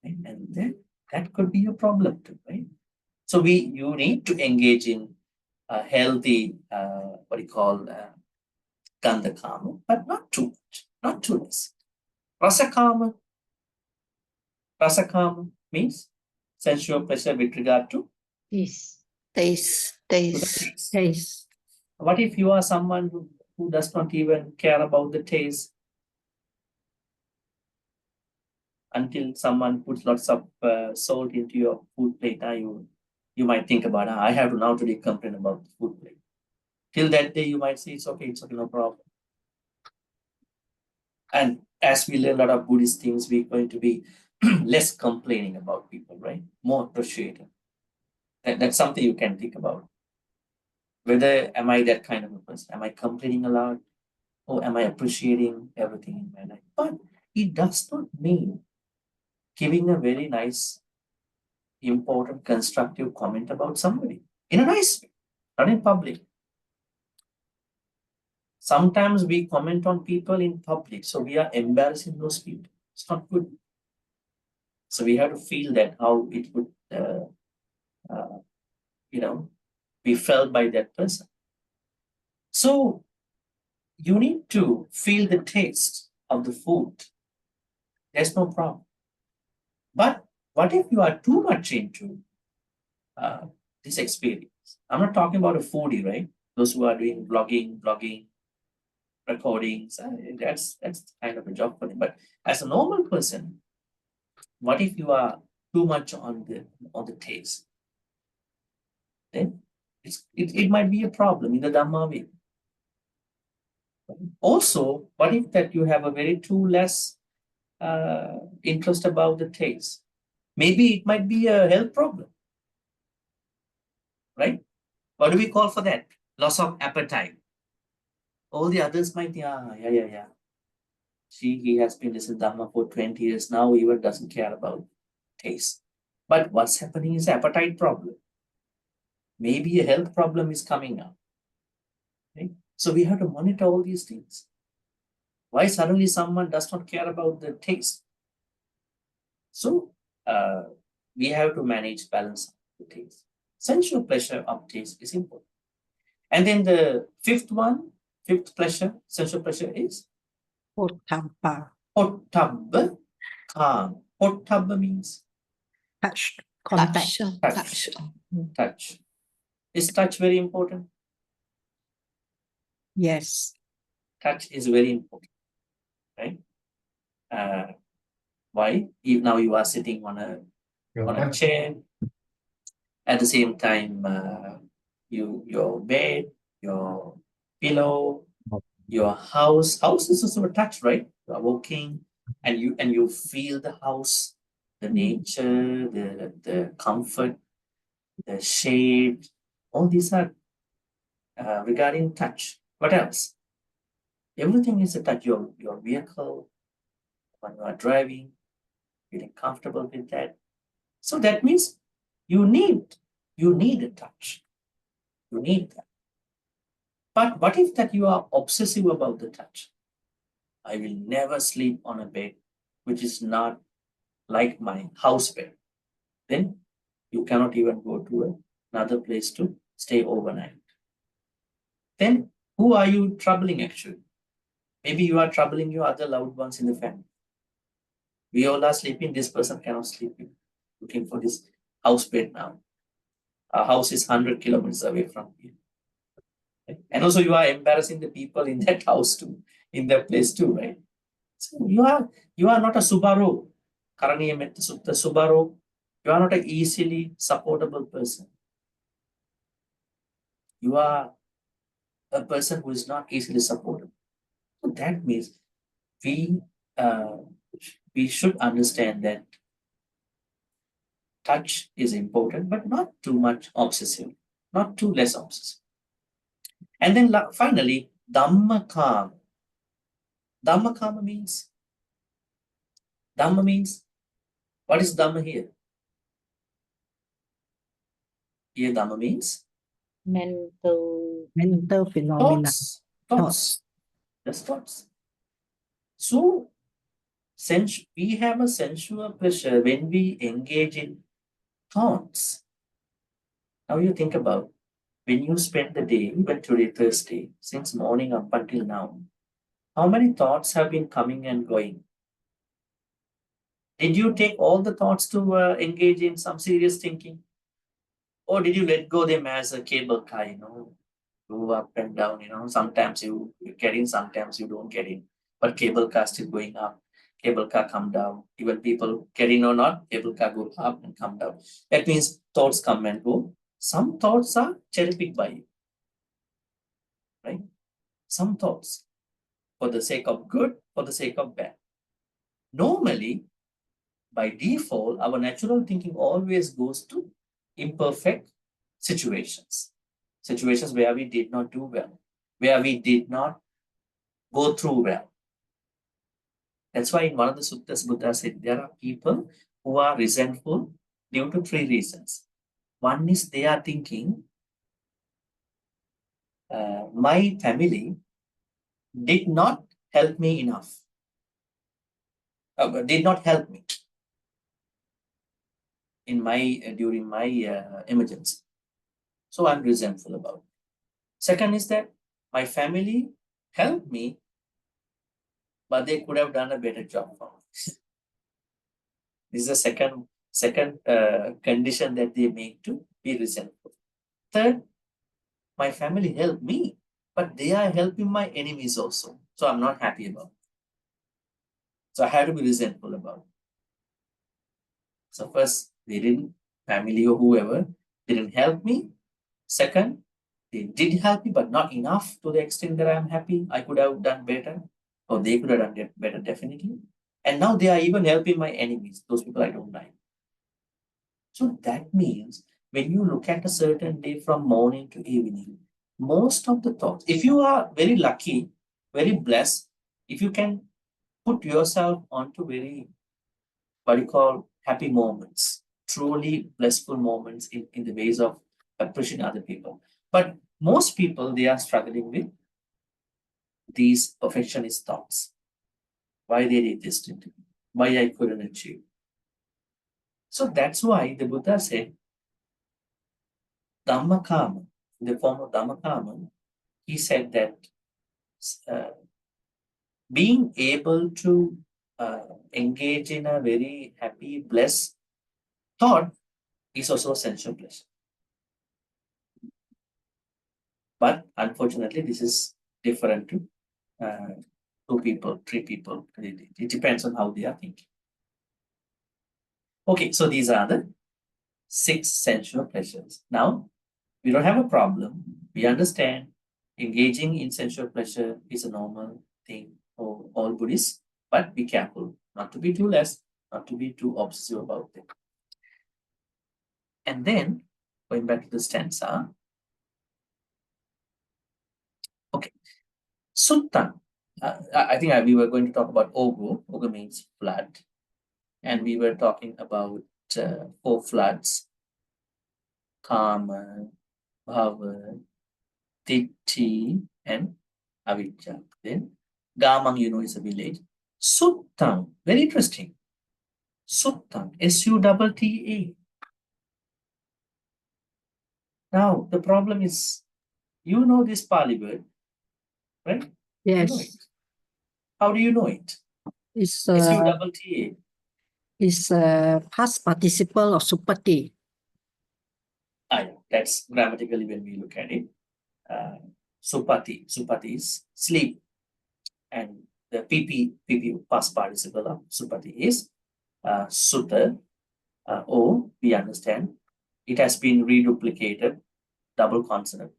Right? And then that could be a problem too, right? So you need to engage in a healthy, Gandha karma, but not too much, not too less. Rasa karma means sensual pleasure with regard to Taste. What if you are someone who does not even care about the taste until someone puts lots of salt into your food plate? You might think about, I have to now today complain about the food plate. Till that day, you might say, it's okay, no problem. And as we learn a lot of Buddhist things, we're going to be less complaining about people, right? More appreciative. That's something you can think about. Whether am I that kind of a person? Am I complaining a lot? Or am I appreciating everything in my life? But it does not mean giving a very nice, important, constructive comment about somebody in a nice way, not in public. Sometimes we comment on people in public, so we are embarrassing those people. It's not good. So we have to feel that how it would, be felt by that person. So you need to feel the taste of the food. There's no problem. But what if you are too much into this experience? I'm not talking about a foodie, right? Those who are doing blogging, recordings, that's kind of a job for them. But as a normal person, What if you are too much on the taste? Then it might be a problem in the Dhamma way. Also, what if that you have a very too less interest about the taste? Maybe it might be a health problem, right? What do we call for that? Loss of appetite. All the others might, yeah. He has been listening to Dhamma for 20 years now, even doesn't care about taste. But what's happening is appetite problem. Maybe a health problem is coming up. Right? So we have to monitor all these things. Why suddenly someone does not care about the taste? So we have to manage balance the taste. Sensual pleasure of taste is important. And then the fifth pleasure, sensual pleasure is Pottabba. Pottabba calm. Pottabba means Touch. Contact. Touch. Is touch very important? Yes. Touch is very important, right? Why? If now you are sitting on a chair, at the same time your bed, your pillow, your house is also a touch, right? You are walking and you feel the house, the nature, the comfort, the shade. All these are regarding touch. What else? Everything is a touch. Your vehicle, when you are driving, feeling comfortable with that. So that means you need a touch. You need that. But what if that you are obsessive about the touch? I will never sleep on a bed which is not like my house bed. Then you cannot even go to another place to stay overnight. Then who are you troubling actually? Maybe you are troubling your other loved ones in the family. We all are sleeping, this person cannot sleep. Looking for this house bed now. Our house is 100 kilometers away from here. And also you are embarrassing the people in that house too, in that place too, right? So you are not a Subaru. Karaniya Metta Sutta Subaru. You are not an easily supportable person. You are a person who is not easily supportable. So that means we should understand that touch is important, but not too much obsessive, not too less obsessive. And then finally, Dhammakama. Dhammakama means, what is Dhamma here? Here Dhamma means? Mental phenomena. Thoughts. Just thoughts. So, we have a sensual pleasure when we engage in thoughts. Now you think about, when you spend the day, even today, Thursday, since morning up until now, how many thoughts have been coming and going? Did you take all the thoughts to engage in some serious thinking? Or did you let go them as a cable car, go up and down, sometimes you get in, sometimes you don't get in. But cable car still going up, cable car come down. Even people get in or not, cable car go up and come down. That means thoughts come and go. Some thoughts are cherry-picked by you, right? Some thoughts for the sake of good, for the sake of bad. Normally, by default, our natural thinking always goes to imperfect situations. Situations where we did not do well, where we did not go through well. That's why in one of the suttas, Buddha said there are people who are resentful due to 3 reasons. One is they are thinking, my family did not help me enough, did not help me in during my emergency. So I'm resentful about it. Second is that my family helped me, but they could have done a better job for me. This is the second condition that they make to be resentful. Third, my family helped me, but they are helping my enemies also. So I'm not happy about it. So I have to be resentful about it. So first, they didn't, family or whoever, didn't help me. Second, they did help me, but not enough to the extent that I'm happy. I could have done better, or they could have done better, definitely. And now they are even helping my enemies, those people I don't like. So that means when you look at a certain day from morning to evening, most of the thoughts, if you are very lucky, very blessed, if you can put yourself onto very, what you call, happy moments, truly blissful moments in the ways of appreciating other people. But most people, they are struggling with these perfectionist thoughts. Why they did this to me? Why I couldn't achieve? So that's why the Buddha said, Dhammakama, in the form of Dhammakama, he said that being able to engage in a very happy, blessed thought is also a sensual pleasure. But unfortunately, this is different to 2 people, 3 people. It depends on how they are thinking. Okay, so these are the 6 sensual pleasures. Now, we don't have a problem. We understand engaging in sensual pleasure is a normal thing for all Buddhists, but be careful not to be too less, not to be too obsessive about it. And then, going back to the stanza, okay, Sutta. I think we were going to talk about Ogo. Ogo means flood. And we were talking about 4 floods: Kama, Bhava, Ditti, and Avijja. Then Gamang, is a village. Suttam, very interesting. Suttam, Sutta. Now, the problem is, this Pali word, right? Yes. You know it. How do you know it? It's Sutta. It's past participle of supati. That's grammatically when we look at it. Supati is sleep. And the PP past participle of supati is sutta. We understand. It has been reduplicated, double consonant,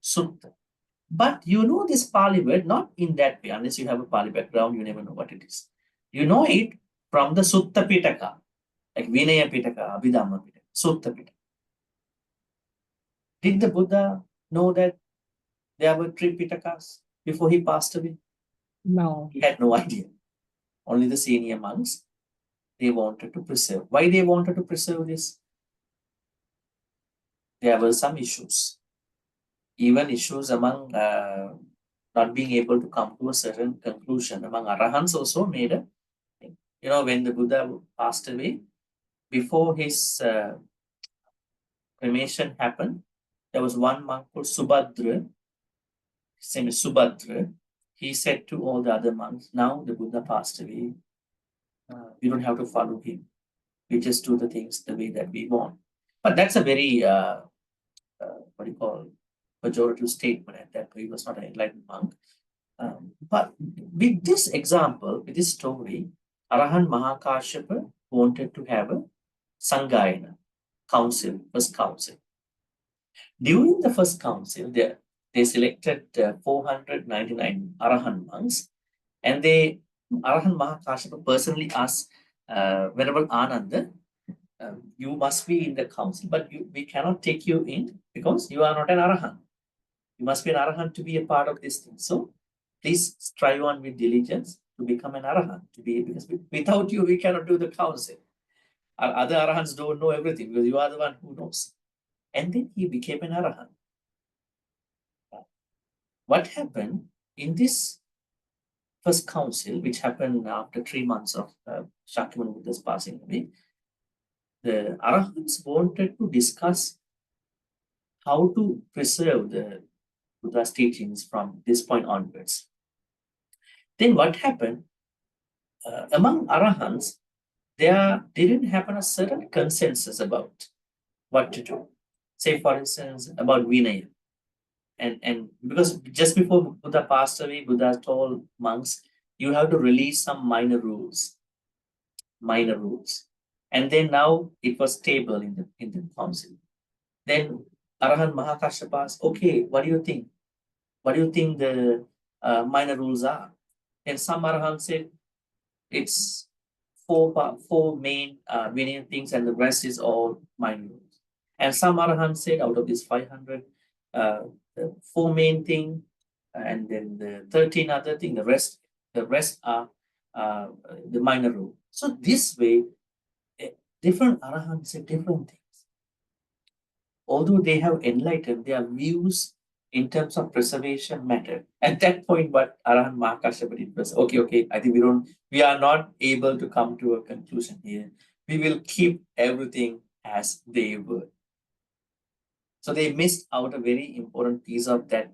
sutta. But this Pali word not in that way. Unless you have a Pali background, you never know what it is. You know it from the Sutta Pitaka, like Vinaya Pitaka, Abhidhamma Pitaka, Sutta Pitaka. Did the Buddha know that there were 3 Pitakas before he passed away? No. He had no idea. Only the senior monks, they wanted to preserve. Why they wanted to preserve this? There were some issues. Even issues among not being able to come to a certain conclusion. Among Arahants also made a, when the Buddha passed away, before his cremation happened, there was one monk called Subhadra. His name is Subhadra. He said to all the other monks, now the Buddha passed away. We don't have to follow him. We just do the things the way that we want. But that's a very, pejorative statement at that point. He was not an enlightened monk. But with this example, with this story, Arahan Mahakashyapa wanted to have a Sangayana council, first council. During the first council, they selected 499 Arahan monks, and Arahan Mahakashyapa personally asked Venerable Ananda, you must be in the council, but we cannot take you in because you are not an Arahan. You must be an Arahan to be a part of this thing. So please strive on with diligence to become an Arahan, because without you, we cannot do the council. Our other Arahants don't know everything because you are the one who knows. And then he became an Arahan. What happened in this first council, which happened after 3 months of Shakyamuni Buddha's passing away, the Arahants wanted to discuss how to preserve the Buddha's teachings from this point onwards. Then what happened? Among Arahants, there didn't happen a certain consensus about what to do. Say, for instance, about Vinaya. And because just before Buddha passed away, Buddha told monks, you have to release some minor rules. And then now it was stable in the council. Then Arahant Mahakashyapa asked, okay, what do you think? What do you think the minor rules are? And some Arahant said it's four main winning things, and the rest is all minor rules. And some Arahant said out of this 500, the 4 main thing, and then the 13 other thing, the rest are the minor rule. So this way, different Arahants say different things. Although they have enlightened, their views in terms of preservation matter. At that point, what Arahant Mahakashyapa did was, okay, I think we are not able to come to a conclusion here. We will keep everything as they were. So they missed out a very important piece of that,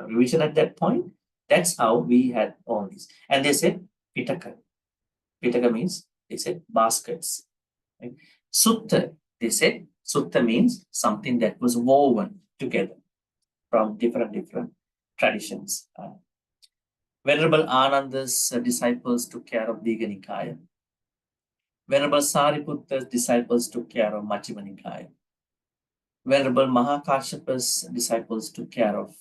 revision at that point. That's how we had all these. And they said Pitaka. Pitaka means, they said baskets. Right? Sutta, they said, Sutta means something that was woven together from different traditions. Venerable Ananda's disciples took care of Digha Nikaya. Venerable Sariputta's disciples took care of Majjhima Nikaya. Venerable Mahakashyapa's disciples took care of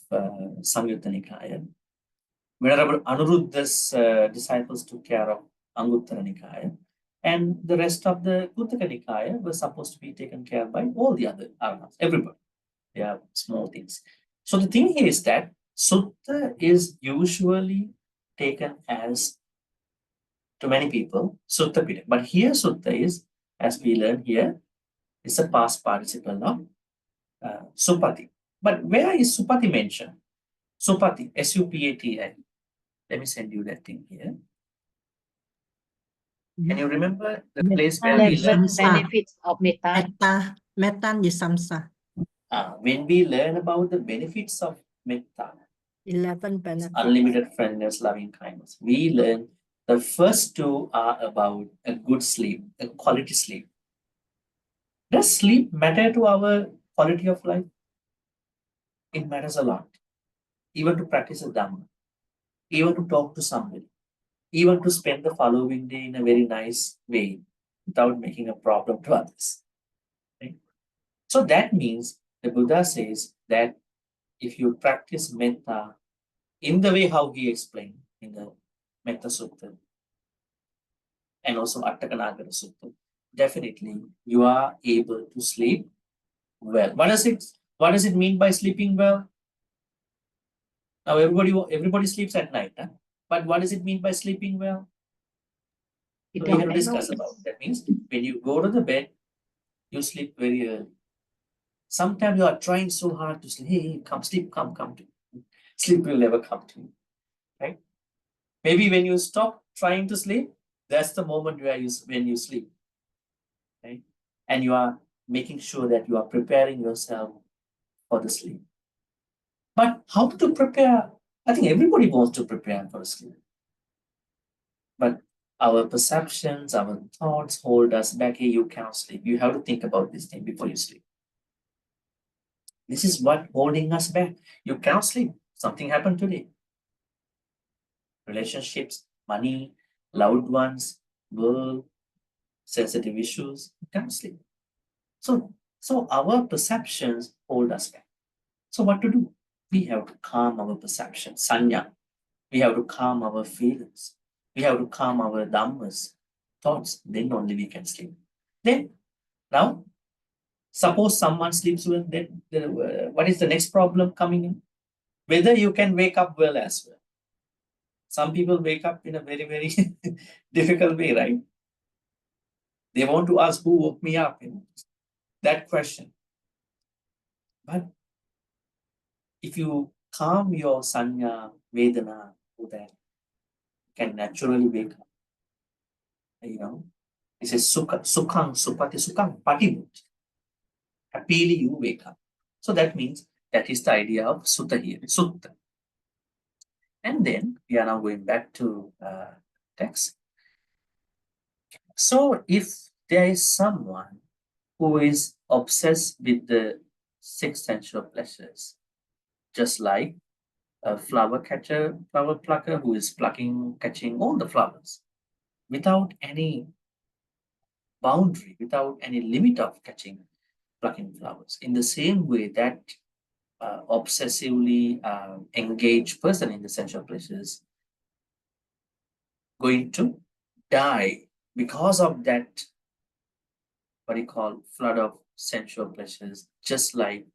Samyutta Nikaya. Venerable Anuruddha's disciples took care of Anguttara Nikaya. And the rest of the Kuttaka Nikaya was supposed to be taken care by all the other Arahants, everybody. They are small things. So the thing here is that Sutta is usually taken as, to many people, Sutta Pitaka. But here Sutta is, as we learn here, is a past participle of Supati. But where is Supati mentioned? Supati, S-U-P-A-T-I. Let me send you that thing here. Can you remember the place where we learn? Benefits of metta. Metta Nisamsa. When we learn about the benefits of metta, 11 benefits. Unlimited friendliness, loving kindness, we learn the first 2 are about a good sleep, a quality sleep. Does sleep matter to our quality of life? It matters a lot. Even to practice a Dhamma, even to talk to somebody, even to spend the following day in a very nice way without making a problem to others. Right? So that means the Buddha says that if you practice metta in the way how he explained in the Metta Sutta and also Attakanagara Sutta, definitely you are able to sleep well. What does it mean by sleeping well? Now everybody sleeps at night, huh? But what does it mean by sleeping well? So we have to discuss about it. That means when you go to the bed, you sleep very early. Sometimes you are trying so hard to sleep. Hey, come sleep, come to me. Sleep will never come to you, right? Maybe when you stop trying to sleep, that's the moment when you sleep, right? And you are making sure that you are preparing yourself for the sleep. But how to prepare? I think everybody wants to prepare for sleep. But our perceptions, our thoughts hold us back. Hey, you cannot sleep. You have to think about this thing before you sleep. This is what holding us back. You cannot sleep. Something happened today. Relationships, money, loved ones, world, sensitive issues. You cannot sleep. So our perceptions hold us back. So what to do? We have to calm our perceptions, sanya. We have to calm our feelings. We have to calm our dhammas, thoughts. Then only we can sleep. Then, now, suppose someone sleeps well, then what is the next problem coming in? Whether you can wake up well as well. Some people wake up in a very, very difficult way, right? They want to ask who woke me up, that question. But if you calm your sanya, vedana, that can naturally wake up. It says sukhang, supati sukhang, patibut. Happily you wake up. So that means that is the idea of sutta here, sutta. And then we are now going back to text. So if there is someone who is obsessed with the 6 sensual pleasures, just like a flower plucker who is catching all the flowers. without any boundary, without any limit of plucking flowers. In the same way that obsessively engaged person in the sensual pleasures going to die because of that, what you call, flood of sensual pleasures, just like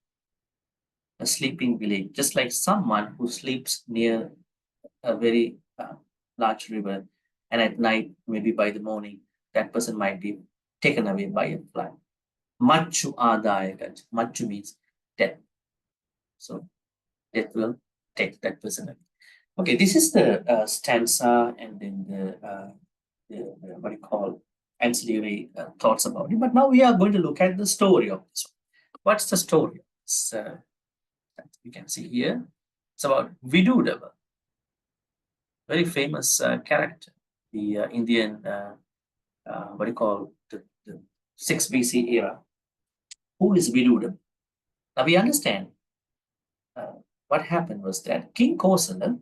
a sleeping village, just like someone who sleeps near a very large river, and at night, maybe by the morning, that person might be taken away by a flood. Machu adaya. Machu means death. So death will take that person away. Okay, this is the stanza, and then the what you call ancillary thoughts about it. But now we are going to look at the story of this one. What's the story? You can see here. It's about Vidudava, very famous character, the Indian what do you call the 6 BC era. Who is Vidudava? Now we understand what happened was that King Kosala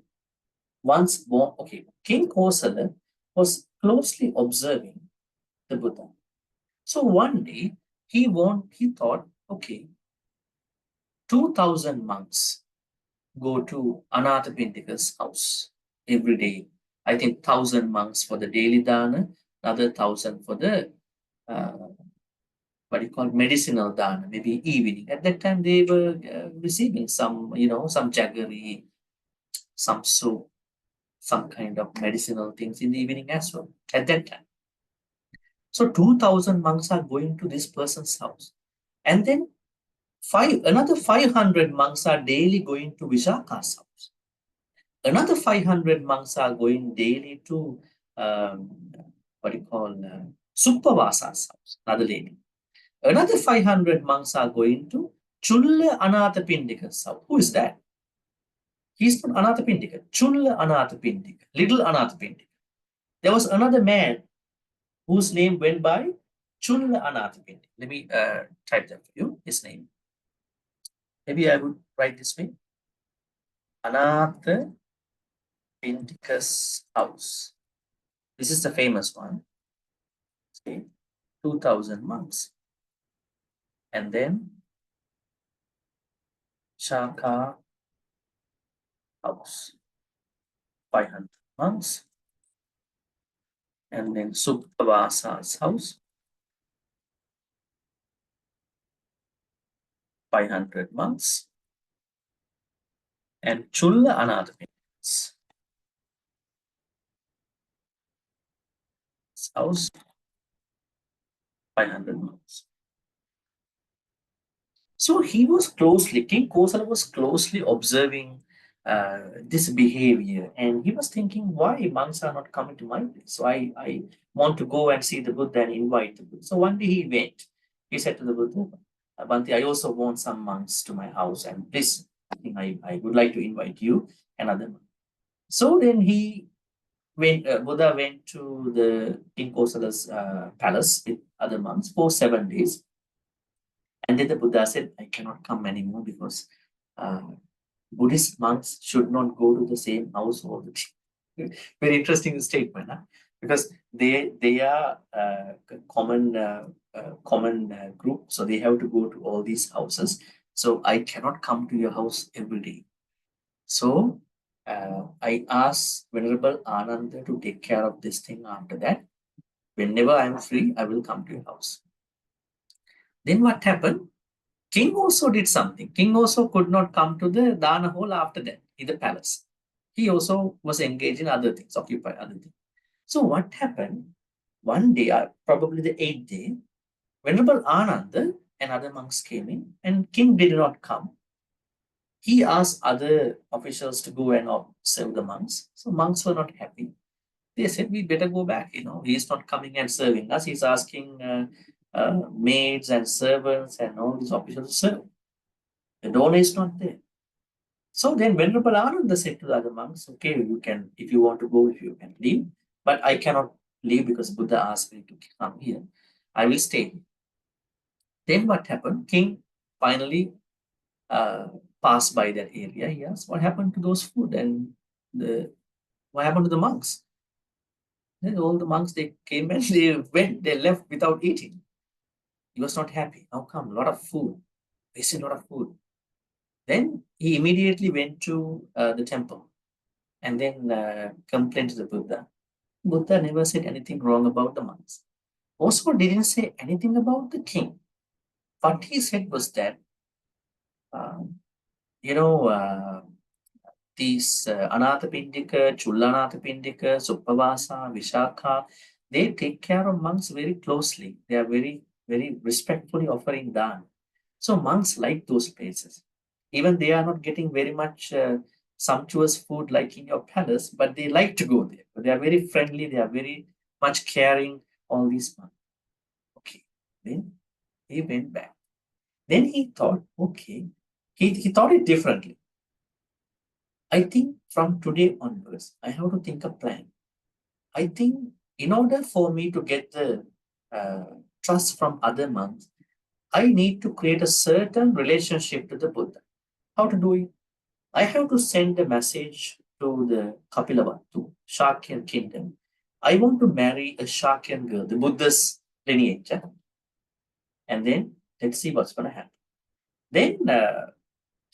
once born. Okay, King Kosala was closely observing the Buddha. So one day he thought, okay, 2,000 monks go to Anathapindika's house every day. I think 1,000 monks for the daily dana, another 1,000 for the what you call medicinal dana, maybe evening. At that time they were receiving some, some jaggery, some soup, some kind of medicinal things in the evening as well at that time. So 2,000 monks are going to this person's house. And then another 500 monks are daily going to Vishaka's house. Another 500 monks are going daily to, Suppavasa's house, another lady. Another 500 monks are going to Chulla Anathapindika's house. Who is that? He's not Anathapindika. Chulla Anathapindika, little Anathapindika. There was another man whose name went by Chulla Anathapindika. Let me type that for you, his name. Maybe I would write this way. Anathapindika's house. This is the famous one. Okay, 2,000 monks. And then Shaka house, 500 monks. And then Suppavasa's house, 500 monks. And Chulla Anathapindika's house, 500 monks. So he was King Kosala was closely observing this behavior, and he was thinking, why monks are not coming to my place? So I want to go and see the Buddha and invite the Buddha. So one day he went. He said to the Buddha, Bhante, I also want some monks to my house, and this, I think I would like to invite you and other monks. So then Buddha went to the King Kosala's palace with other monks for 7 days. And then the Buddha said, I cannot come anymore because Buddhist monks should not go to the same house all the time. Very interesting statement, huh? Because they are a common group, so they have to go to all these houses. So I cannot come to your house every day. So I asked Venerable Ananda to take care of this thing after that. Whenever I am free, I will come to your house. Then what happened? King also did something. King also could not come to the Dana hall after that in the palace. He also was engaged in other things, occupied other things. So what happened? One day, probably the 8th day, Venerable Ananda and other monks came in, and King did not come. He asked other officials to go and serve the monks. So monks were not happy. They said, we better go back. He's not coming and serving us. He's asking maids and servants and all these officials to serve. The donor is not there. So then Venerable Ananda said to the other monks, okay, you can, if you want to go, if you can leave, but I cannot leave because Buddha asked me to come here. I will stay. Then what happened? King finally passed by that area. He asked, what happened to those food and what happened to the monks? Then all the monks, they came and they left without eating. He was not happy. How come? A lot of food, wasted a lot of food. Then he immediately went to the temple and then complained to the Buddha. Buddha never said anything wrong about the monks. Also didn't say anything about the king. What he said was that, these Anathapindika, Chullanathapindika, Suppavasa, Vishakha, they take care of monks very closely. They are very, very respectfully offering dhan. So monks like those places. Even they are not getting very much sumptuous food like in your palace, but they like to go there. They are very friendly. They are very much caring, all these monks. Okay. Then he went back. Then he thought, okay, he thought it differently. I think from today onwards, I have to think a plan. I think in order for me to get the trust from other monks, I need to create a certain relationship to the Buddha. How to do it? I have to send a message to the Kapilavatthu, Shakyan kingdom. I want to marry a Shakyan girl, the Buddha's lineage. And then let's see what's going to happen. Then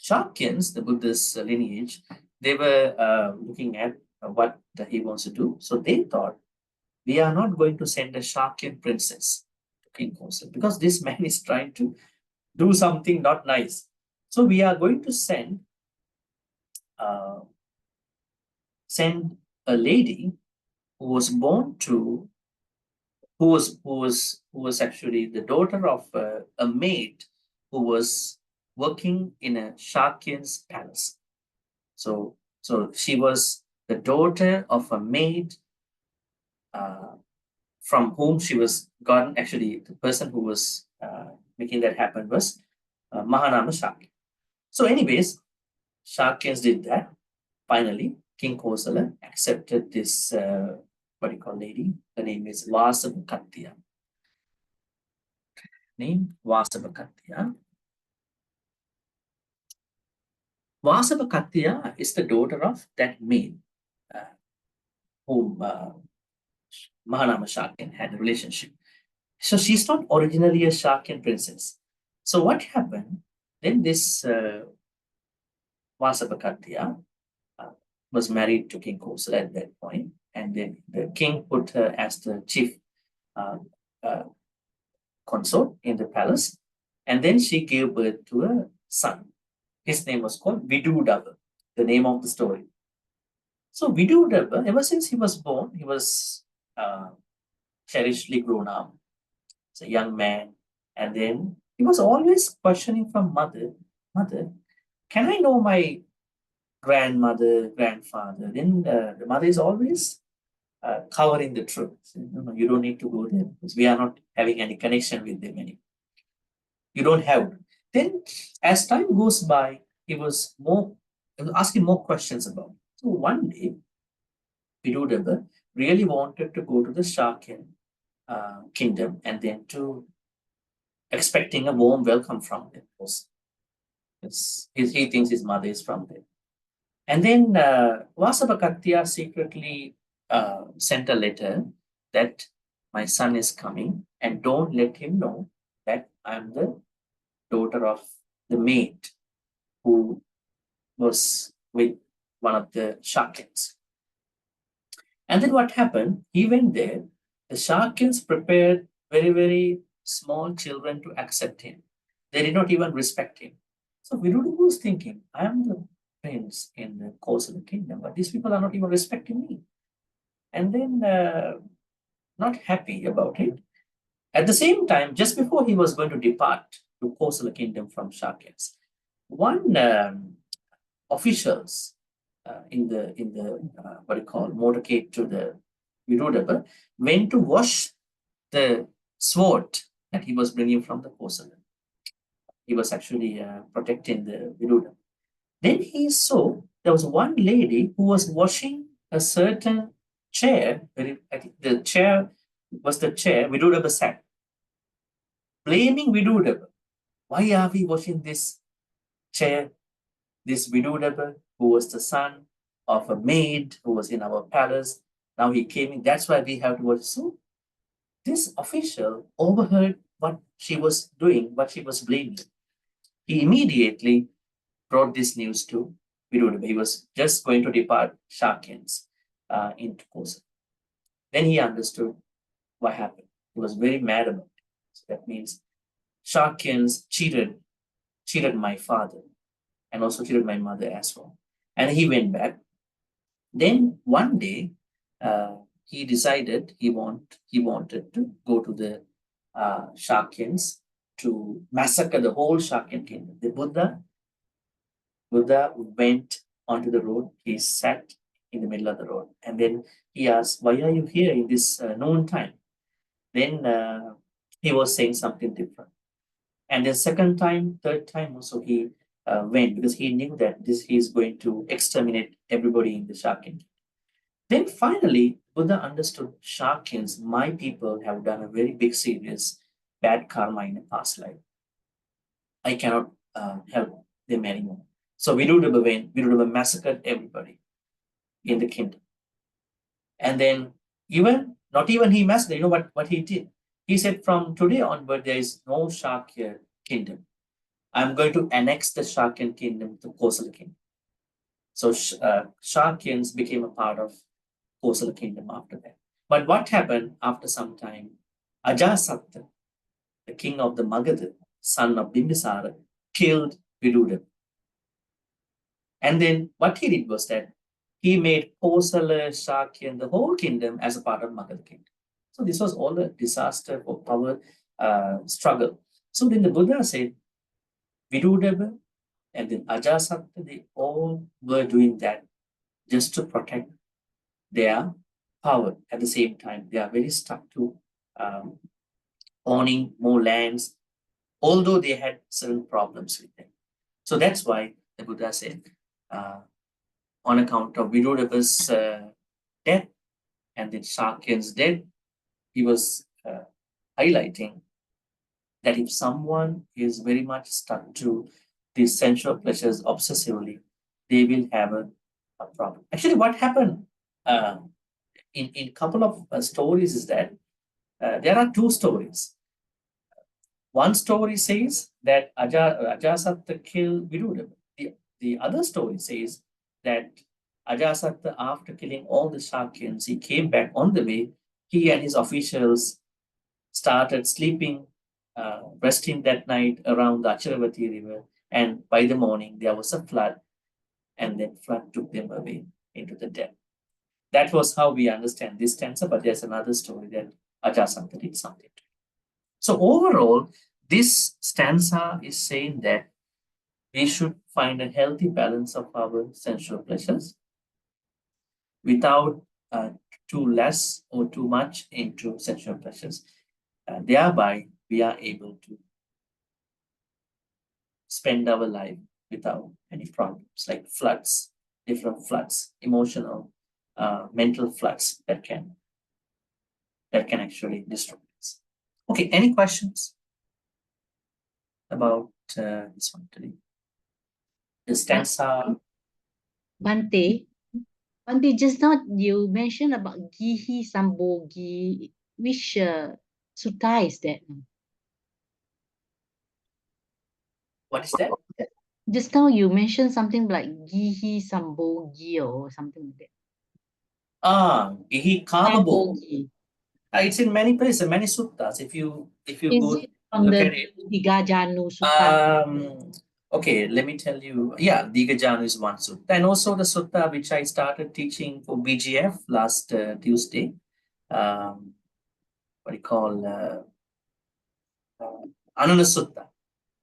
Shakyans, the Buddha's lineage, they were looking at what he wants to do. So they thought, we are not going to send a Shakyan princess to King Kosala because this man is trying to do something not nice. So we are going to send a lady who was born to, who was actually the daughter of a maid who was working in a Shakyan's palace. So she was the daughter of a maid from whom she was gotten. Actually, the person who was making that happen was Mahanama Shakya. So anyways, Shakyans did that. Finally, King Kosala accepted this, what do you call lady? The name is Vasavakatya. Name Vasavakatya. Vasavakatya is the daughter of that maid whom Mahanama Shakyan had a relationship. So she's not originally a Shakyan princess. So what happened? Then this Vasavakatya was married to King Kosala at that point, and then the king put her as the chief consort in the palace, and then she gave birth to a son. His name was called Vidudava, the name of the story. So Vidudava, ever since he was born, he was cherishedly grown up. As a young man, and then he was always questioning from mother, can I know my grandmother, grandfather? Then the mother is always covering the truth. No, you don't need to go there because we are not having any connection with them anymore. You don't have to. Then as time goes by, he was asking more questions about it. So one day, Vidudava really wanted to go to the Shakyan kingdom and then to expecting a warm welcome from them. He thinks his mother is from there. And then Vasavakatya secretly sent a letter that my son is coming and don't let him know that I'm the daughter of the maid who was with one of the Shakyans. And then what happened? He went there. The Shakyans prepared very, very small children to accept him. They did not even respect him. So Vidudava was thinking, I am the prince in the Kosala kingdom, but these people are not even respecting me. And then not happy about it. At the same time, just before he was going to depart to Kosala kingdom from Shakyas, one officials in the what you call motorcade to the Vidudava went to wash the sword that he was bringing from the Kosala. He was actually protecting the Vidudava. Then he saw there was one lady who was washing a certain chair. I think the chair was the chair Vidudava sat, blaming Vidudava. Why are we washing this chair? This Vidudava, who was the son of a maid who was in our palace, Now he came in. That's why we have to watch. So this official overheard what she was doing, what she was blaming. He immediately brought this news to Virudaba. He was just going to depart Shakyans into Kosa. Then he understood what happened. He was very mad about it. So that means Shakyans cheated my father and also cheated my mother as well. And he went back. Then one day, he decided he wanted to go to the Shakyans to massacre the whole Shakyan kingdom. The Buddha went onto the road. He sat in the middle of the road, and then he asked, "Why are you here in this noon time?" Then he was saying something different. And the second time, third time also he went, because he knew that he is going to exterminate everybody in the Shakyan. Then finally, Buddha understood Shakyans, my people, have done a very big, serious, bad karma in the past life. I cannot help them anymore. So Virudaba massacred everybody in the kingdom. And then not even he massacred, you know what he did? He said, from today onward, there is no Shakya kingdom. I'm going to annex the Shakyan kingdom to Kosala kingdom. So Shakyans became a part of Kosala kingdom after that. But what happened after some time? Ajasatta, the king of the Magadha, son of Bimbisara, killed Virudaba. And then what he did was that he made Kosala, Shakyan, the whole kingdom as a part of Magadha kingdom. So this was all a disaster for power struggle. So then the Buddha said, Virudaba and then Ajasatta, they all were doing that just to protect their power. At the same time, they are very stuck to owning more lands, although they had certain problems with them. So that's why the Buddha said, on account of Virudaba's death and then Shakyan's death, he was highlighting that if someone is very much stuck to these sensual pleasures obsessively, they will have a problem. Actually, what happened in a couple of stories is that there are two stories. One story says that Ajasatta killed Virudaba. The other story says that Ajasatta, after killing all the Shakyans, he came back on the way. He and his officials started sleeping, resting that night around the Acharavati river. And by the morning, there was a flood, and then flood took them away into the depth. That was how we understand this stanza, but there's another story that Ajasatta did something to it. So overall, this stanza is saying that we should find a healthy balance of our sensual pleasures without too less or too much into sensual pleasures. Thereby, we are able to spend our life without any problems, like floods, different floods, emotional, mental floods that can actually destroy us. Okay, any questions about this one today? The stanza. Bhante, just now you mentioned about Gihi Sambogi. Which sutta is that? What is that? Just now you mentioned something like Gihi Sambogi or something like that. Gihi Kamabogi. It's in many places, many suttas. If you Is go it from look the at it. Digajanu Sutta? Okay, let me tell you. Yeah, Digajanu is one sutta. And also the sutta which I started teaching for BGF last Tuesday. What do you call Anana Sutta.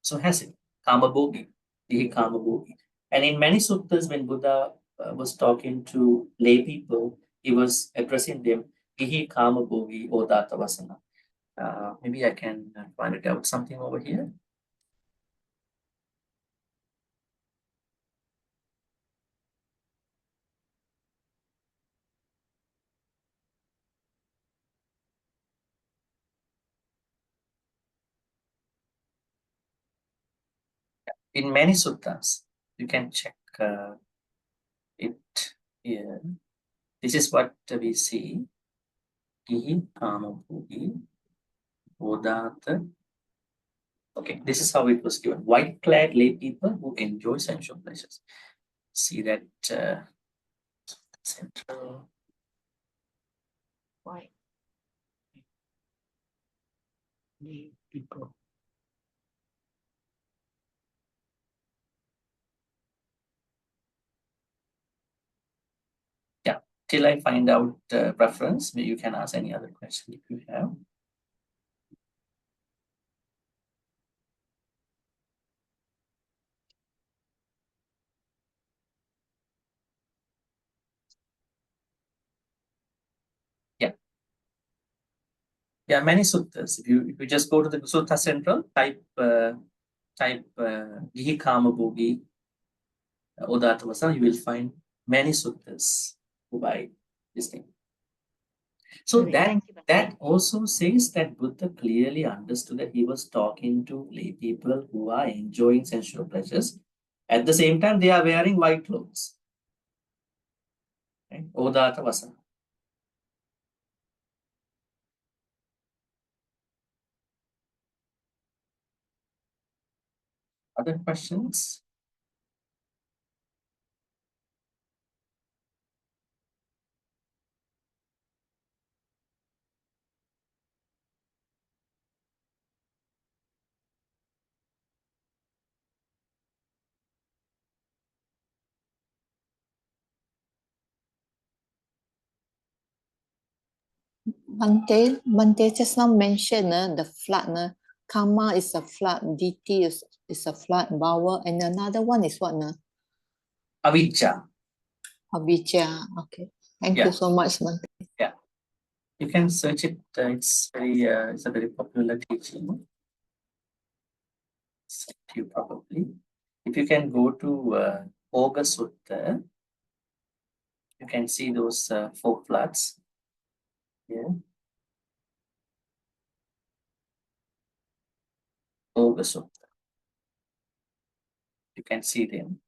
So has it. Kamabogi. Gihi Kamabogi. And in many suttas, when Buddha was talking to lay people, he was addressing them, Gihi Kamabogi or Datavasana. Maybe I can find it out something over here. In many suttas, you can check it here. This is what we see. Gihi, Kamapugi, Odata. Okay, this is how it was given. White-clad lay people who enjoy sensual pleasures. See that central. White. Lay people. Yeah, till I find out preference, you can ask any other question if you have. Yeah. Yeah, many suttas. If you just go to the Sutta Central, type Gihi Kama Bhogi Odata Vasa, you will find many suttas by this thing. So that also says that Buddha clearly understood that he was talking to lay people who are enjoying sensual pleasures. At the same time, they are wearing white clothes. Right? Odata Vasa. Other questions? Bhante just now mentioned the flood. Karma is a flood, DT is a flood, Bhava, and another one is what? Avijja. Avijja. Okay. Thank Yeah. you so much, Bhante. Yeah. You can search it. It's a very popular teaching. You probably. If you can go to Oga Sutta, you can see those 4 floods. Yeah. Oga Sutta. You can see them.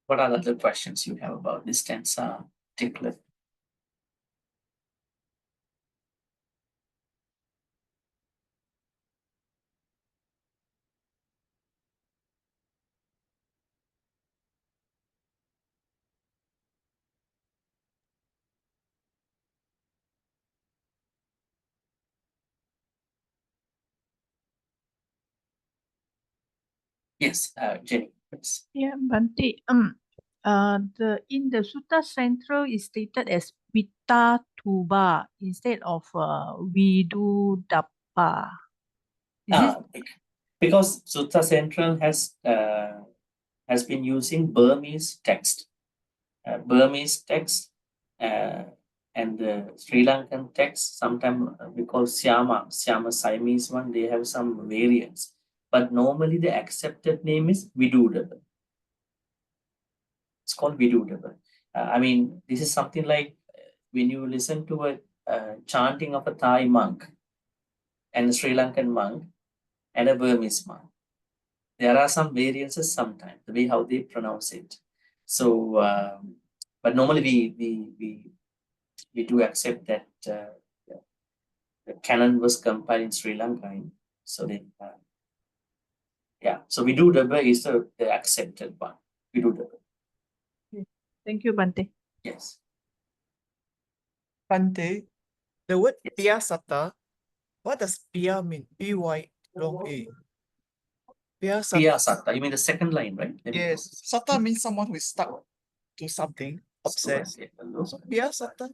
What are the other questions you have about this stanza particular? Yes, Jenny. Please. Yeah, Bhante. In the Sutta Central is stated as Vita Tuba instead of Vidudappa. Because Sutta Central has been using Burmese text. Burmese text and the Sri Lankan text, sometimes we call Siama Siamese one, they have some variants. But normally the accepted name is Vidudaba. It's called Vidudaba. I mean, this is something like when you listen to a chanting of a Thai monk and a Sri Lankan monk and a Burmese monk. There are some variances sometimes, the way how they pronounce it. So, but normally we do accept that the canon was compiled in Sri Lanka. So they, yeah. So Vidudaba is the accepted one. Vidudaba. Thank you, Bhante. Yes. Bhante, the word Piyasata, what does Piya mean? P-Y long A. Piyasata. You mean the second line, right? Yes. Sata means someone who is stuck to something, obsessed. So Piyasata.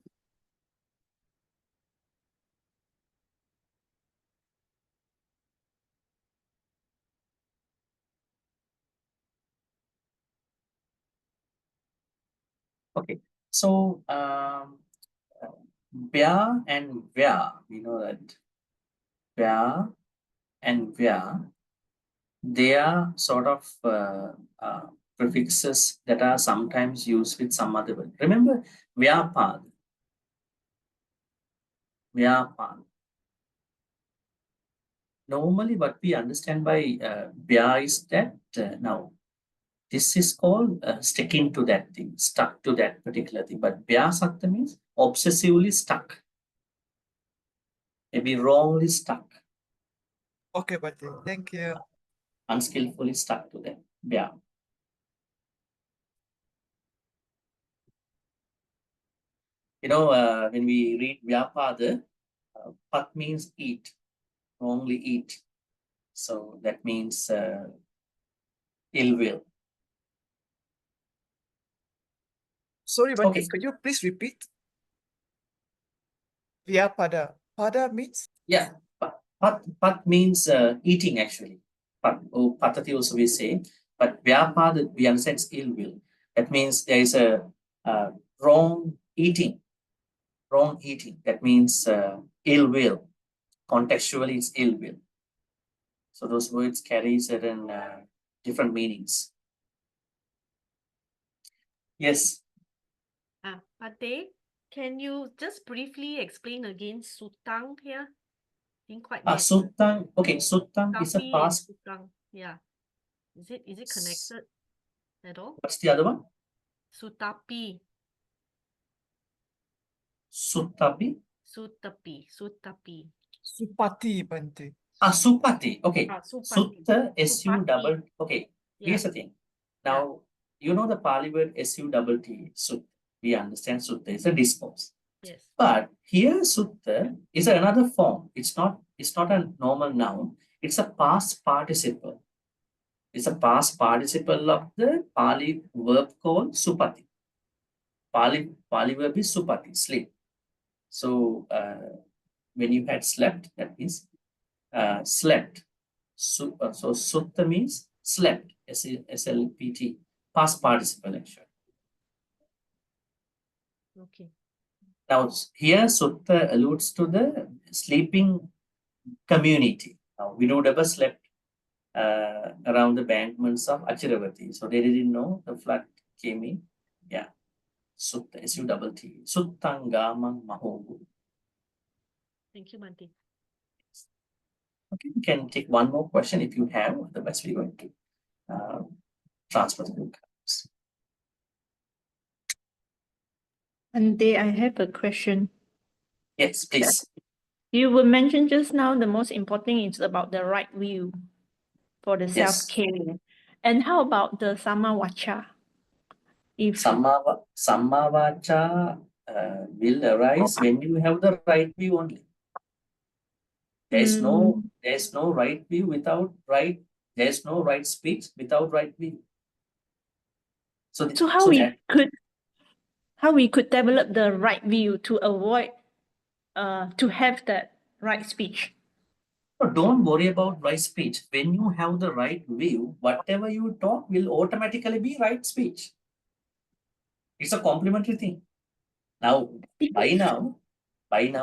Okay. So Bya and Vya, we know that Bya and Vya, they are sort of prefixes that are sometimes used with some other word. Remember, Vyapad. Vyapad. Normally, what we understand by Vya is that now this is called sticking to that thing, stuck to that particular thing. But Vyasakta means obsessively stuck. Maybe wrongly stuck. Okay, Bhante. Thank you. Unskillfully stuck to that. Vya. You know, when we read Vyapada, Pat means eat, wrongly eat. So that means ill will. Sorry, Bhante, Okay. could you please repeat? Vyapada. Pada means? Yeah, pat means eating actually. Pat, or patati also we say, but Vyapada we understand is ill will. That means there is a wrong eating. Wrong eating. That means ill will. Contextually, it's ill will. So those words carry certain different meanings. Yes. Bhante, can you just briefly explain again Sutang here? Didn't quite get. Sutang. Okay, Sutang is a Tapi and past. Sutang. Yeah. Is it connected at all? What's the other one? Sutapi. Sutapi. Sutapi. Sutapi. Supati, Bhante. Supati. Okay. Supati. Sutta, S-U Supati. double. Okay. Yeah. Here's the thing. Now, you know the Pali word S-U double T. Sutta. We understand Sutta is a discourse. Yes. But here Sutta is another form. It's not a normal noun. It's a past participle. It's a past participle of the Pali verb called supati. Pali verb is supati, sleep. So when you had slept, that means slept. So sutta means slept, S-L-P-T, past participle actually. Okay. Now here sutta alludes to the sleeping community. Now Vinodaba slept around the bankments of Achiravati. So they didn't know the flood came in. Yeah. Sutta, S-U-T-T. Suttangamang Mahogu. Thank you, Bhante. Okay, you can take one more question if you have, otherwise we're going to transfer the book. Bhante, I have a question. Yes, please. You were mentioned just now the most important thing is about the right view for the Yes. self-care. And how about the Samavacha? If Sammavacha will arise when you have the right view only. There's no right view without right. There's no right speech without right view. So how we could develop the right view to avoid to have that right speech. So don't worry about right speech. When you have the right view, whatever you talk will automatically be right speech. It's a complementary thing. Now, by now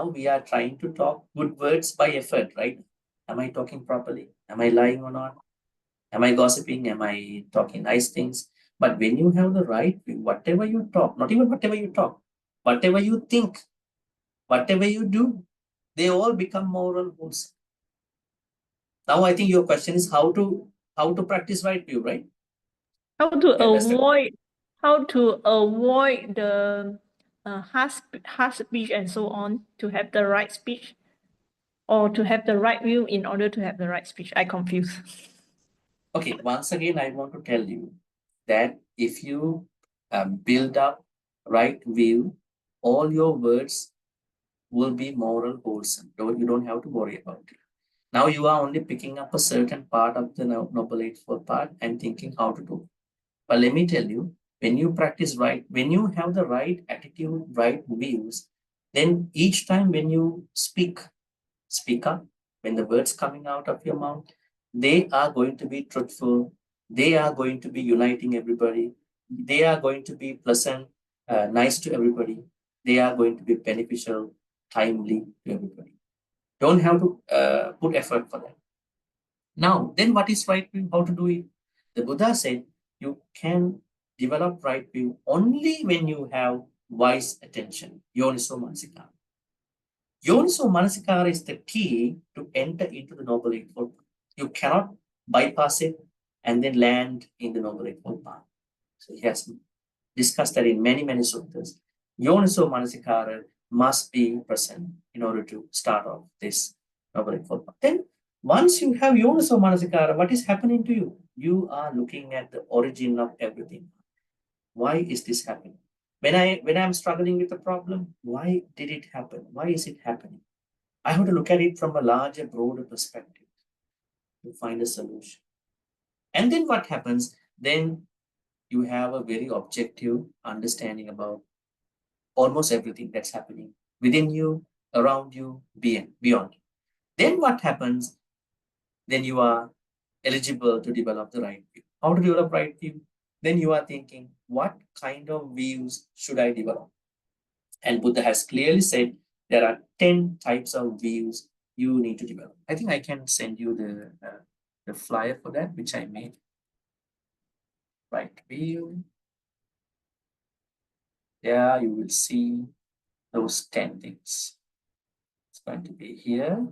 we are trying to talk good words by effort, right? Am I talking properly? Am I lying or not? Am I gossiping? Am I talking nice things? But when you have the right view, whatever you talk, not even whatever you talk, whatever you think, whatever you do, they all become moral wholesome. Now I think your question is how to practice right view, right? How to avoid the harsh speech and so on to have the right speech, or to have the right view in order to have the right speech. I confuse. Okay, once again, I want to tell you that if you build up right view, all your words will be moral wholesome. You don't have to worry about it. Now you are only picking up a certain part of the Noble Eightfold Path and thinking how to do it. But let me tell you, when you practice right, when you have the right attitude, right views, then each time when you speak up, when the words coming out of your mouth, they are going to be truthful. They are going to be uniting everybody. They are going to be pleasant, nice to everybody. They are going to be beneficial, timely to everybody. Don't have to put effort for that. Now, then what is right view? How to do it? The Buddha said, you can develop right view only when you have wise attention, yoniso manasikara. Yoniso manasikara is the key to enter into the Noble Eightfold Path. You cannot bypass it and then land in the Noble Eightfold Path. So he has discussed that in many, many sutras. Yoniso manasikara must be present in order to start off this Noble Eightfold Path. Then once you have Yoniso manasikara, what is happening to you? You are looking at the origin of everything. Why is this happening? When I'm struggling with a problem, why did it happen? Why is it happening? I have to look at it from a larger, broader perspective to find a solution. And then what happens? Then you have a very objective understanding about almost everything that's happening within you, around you, beyond. Then what happens? Then you are eligible to develop the right view. How to develop right view? Then you are thinking, what kind of views should I develop? And Buddha has clearly said there are 10 types of views you need to develop. I think I can send you the flyer for that, which I made. Right view. There you will see those 10 things. It's going to be here.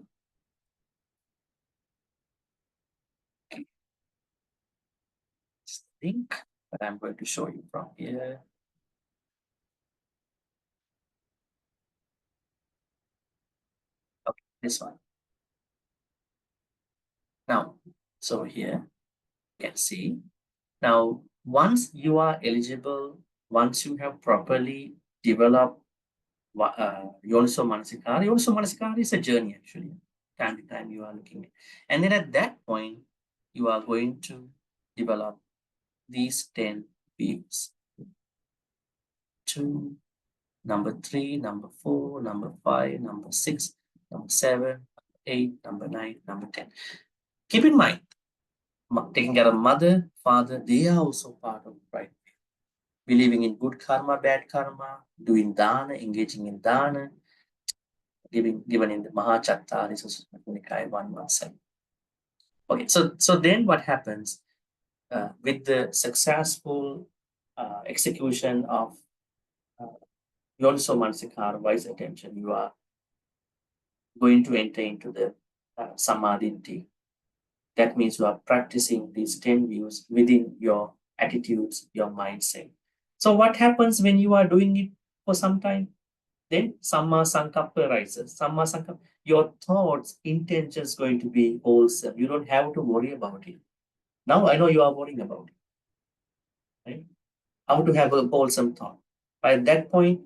It's the link that I'm going to show you from here. Okay, this one. Now, so here you can see. Now, once you are eligible, once you have properly developed Yoniso Manasikara. Yoniso Manasikara is a journey actually. Time to time you are looking at. And then at that point, you are going to develop these 10 views. 2, number 3, number 4, number 5, number 6, number 7, 8, number 9, number 10. Keep in mind, taking care of mother, father, they are also part of right view. Believing in good karma, bad karma, doing dana, engaging in dana, given in the Mahachatta, this is Nikai 117. Okay, so then what happens with the successful execution of Yoniso Manasikara, wise attention, you are going to enter into the Samadhi. That means you are practicing these 10 views within your attitudes, your mindset. So what happens when you are doing it for some time? Then Samma Sankappa rises. Samma Sankappa, your thoughts, intentions going to be wholesome. You don't have to worry about it. Now I know you are worrying about it. Right? How to have a wholesome thought. By that point,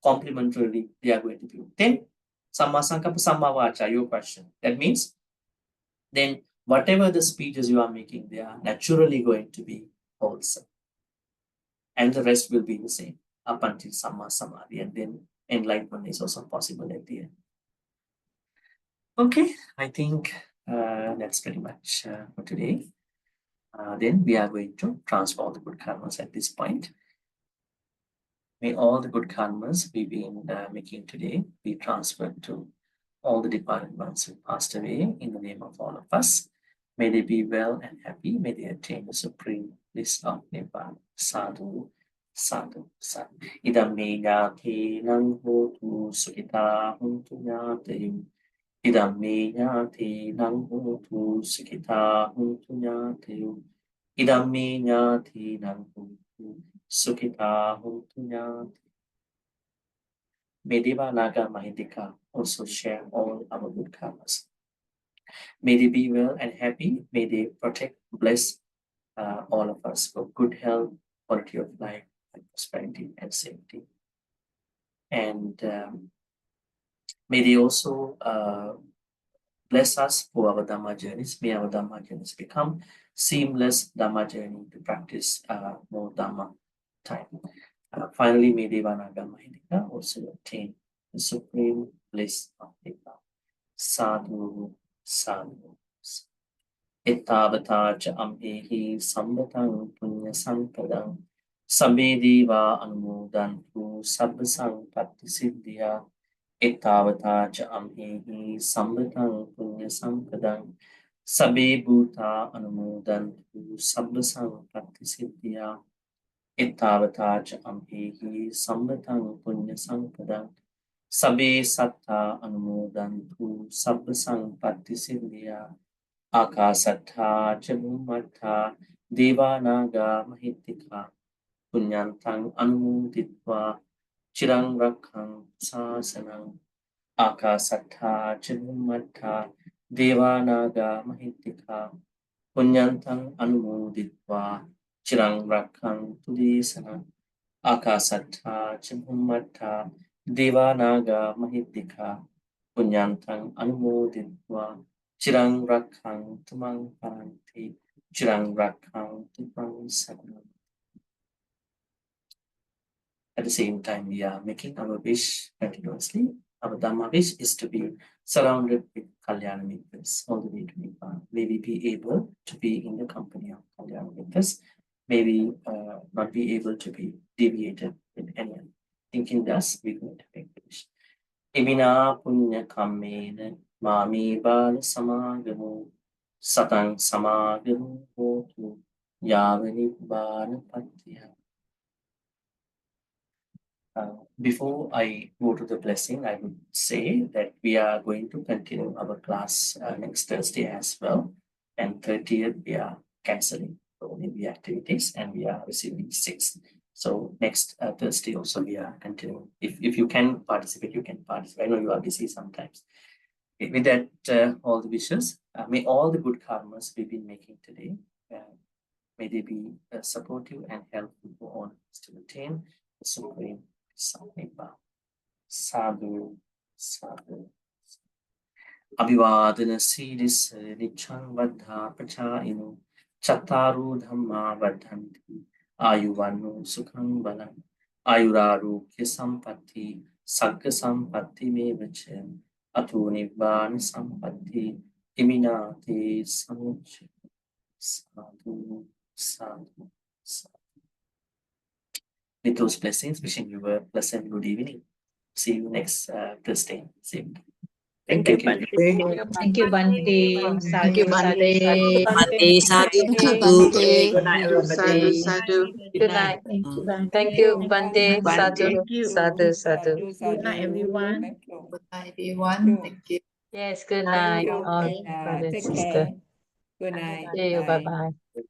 complementarily, they are going to be. Then Samma Sankappa, Samma Vacha, your question. That means then whatever the speeches you are making, they are naturally going to be wholesome. And the rest will be the same up until Samma Samadhi, and then enlightenment is also possible at the end. Okay, I think that's pretty much for today. Then we are going to transfer all the good karmas at this point. May all the good karmas we've been making today be transferred to all the departed ones who passed away in the name of all of us. May they be well and happy. May they attain the supreme bliss of Nibbana. Sadhu. Sadhu, sadhu. Idam me nyate nang hotu sukita huntu nyate. Idam me nyate nang hotu sukita huntu nyate. Idam me nyate nang hotu sukita huntu nyate. May Deva Naga Mahindika also share all our good karmas. May they be well and happy. May they protect, bless all of us for good health, quality of life, prosperity and safety. And may they also bless us for our Dhamma journeys. May our Dhamma journeys become seamless Dhamma journey to practice more Dhamma time. Finally, may Devanaga Mahindika also obtain the supreme bliss of Nibbana. Sadhu, sadhu. Ittavata cha amhehi sambatang punya sampadang. Sabbe deva anumodantu sabba sampatti siddhya. Ittavata cha amhehi sambatang punya sampadang. Sabbe bhuta anumodantu sabba sampatti siddhya ittavata cha amhehi samvatang punya sampadang sabbe satta anumodantu sabba sampatti siddhya akasattha cha bhummatha devanaga mahittika punyantang anumoditva chirang rakhang sasanang akasattha cha bhummatha devanaga mahittika punyantang anumoditva chirang rakhang tudesana akasattha cha bhummatha devanaga mahittika punyantang anumoditva chirang rakhang tumang paranti chirang rakhang tumang sadanam. At the same time, we are making our wish continuously. Our Dhamma wish is to be surrounded with Kalyana Mitras all the way to Nibbana. May we be able to be in the company of Kalyana Mitras. May we not be able to be deviated with anyone. Thinking thus, we're going to make the wish. Imina punya kammena mami bala samagamu satang samagamu hotu yavani bala patya. Before I go to the blessing, I would say that we are going to continue our class next Thursday as well. And 30th, we are cancelling the activities and we are receiving 6th. So next Thursday also we are continuing. If you can participate, you can participate. I know you are busy sometimes. With that, all the wishes, may all the good karmas we've been making today, may they be supportive and helpful for all of us to attain the supreme Chandima. Sadhu, sadhu. Abhivadana siddhis nichang vaddha pachayino chattaru dhamma vaddhanti ayuvano sukhang balam ayurarokya sampatti sagga sampatti mevacha ato nibbana sampatti iminate samucchaya. Sadhu, sadhu, sadhu. With those blessings, wishing you a pleasant good evening. See you next Thursday. Same time. Thank you, Thank Bhante. Thank you, Bhante. Thank you, Bhante. Bhante, sadhu, Thank you, sadhu. Bhante. Good night, Sadhu, everybody. sadhu. Good night. Thank you, Bhante. Thank you, Bhante. Bhante. Thank you. Sadhu, sadhu. Good night, everyone. Thank you. Good night, everyone. Thank you. Yes, good Thank night, you. all And brother and take sister. care. Good night. See you. Bye. Bye-bye.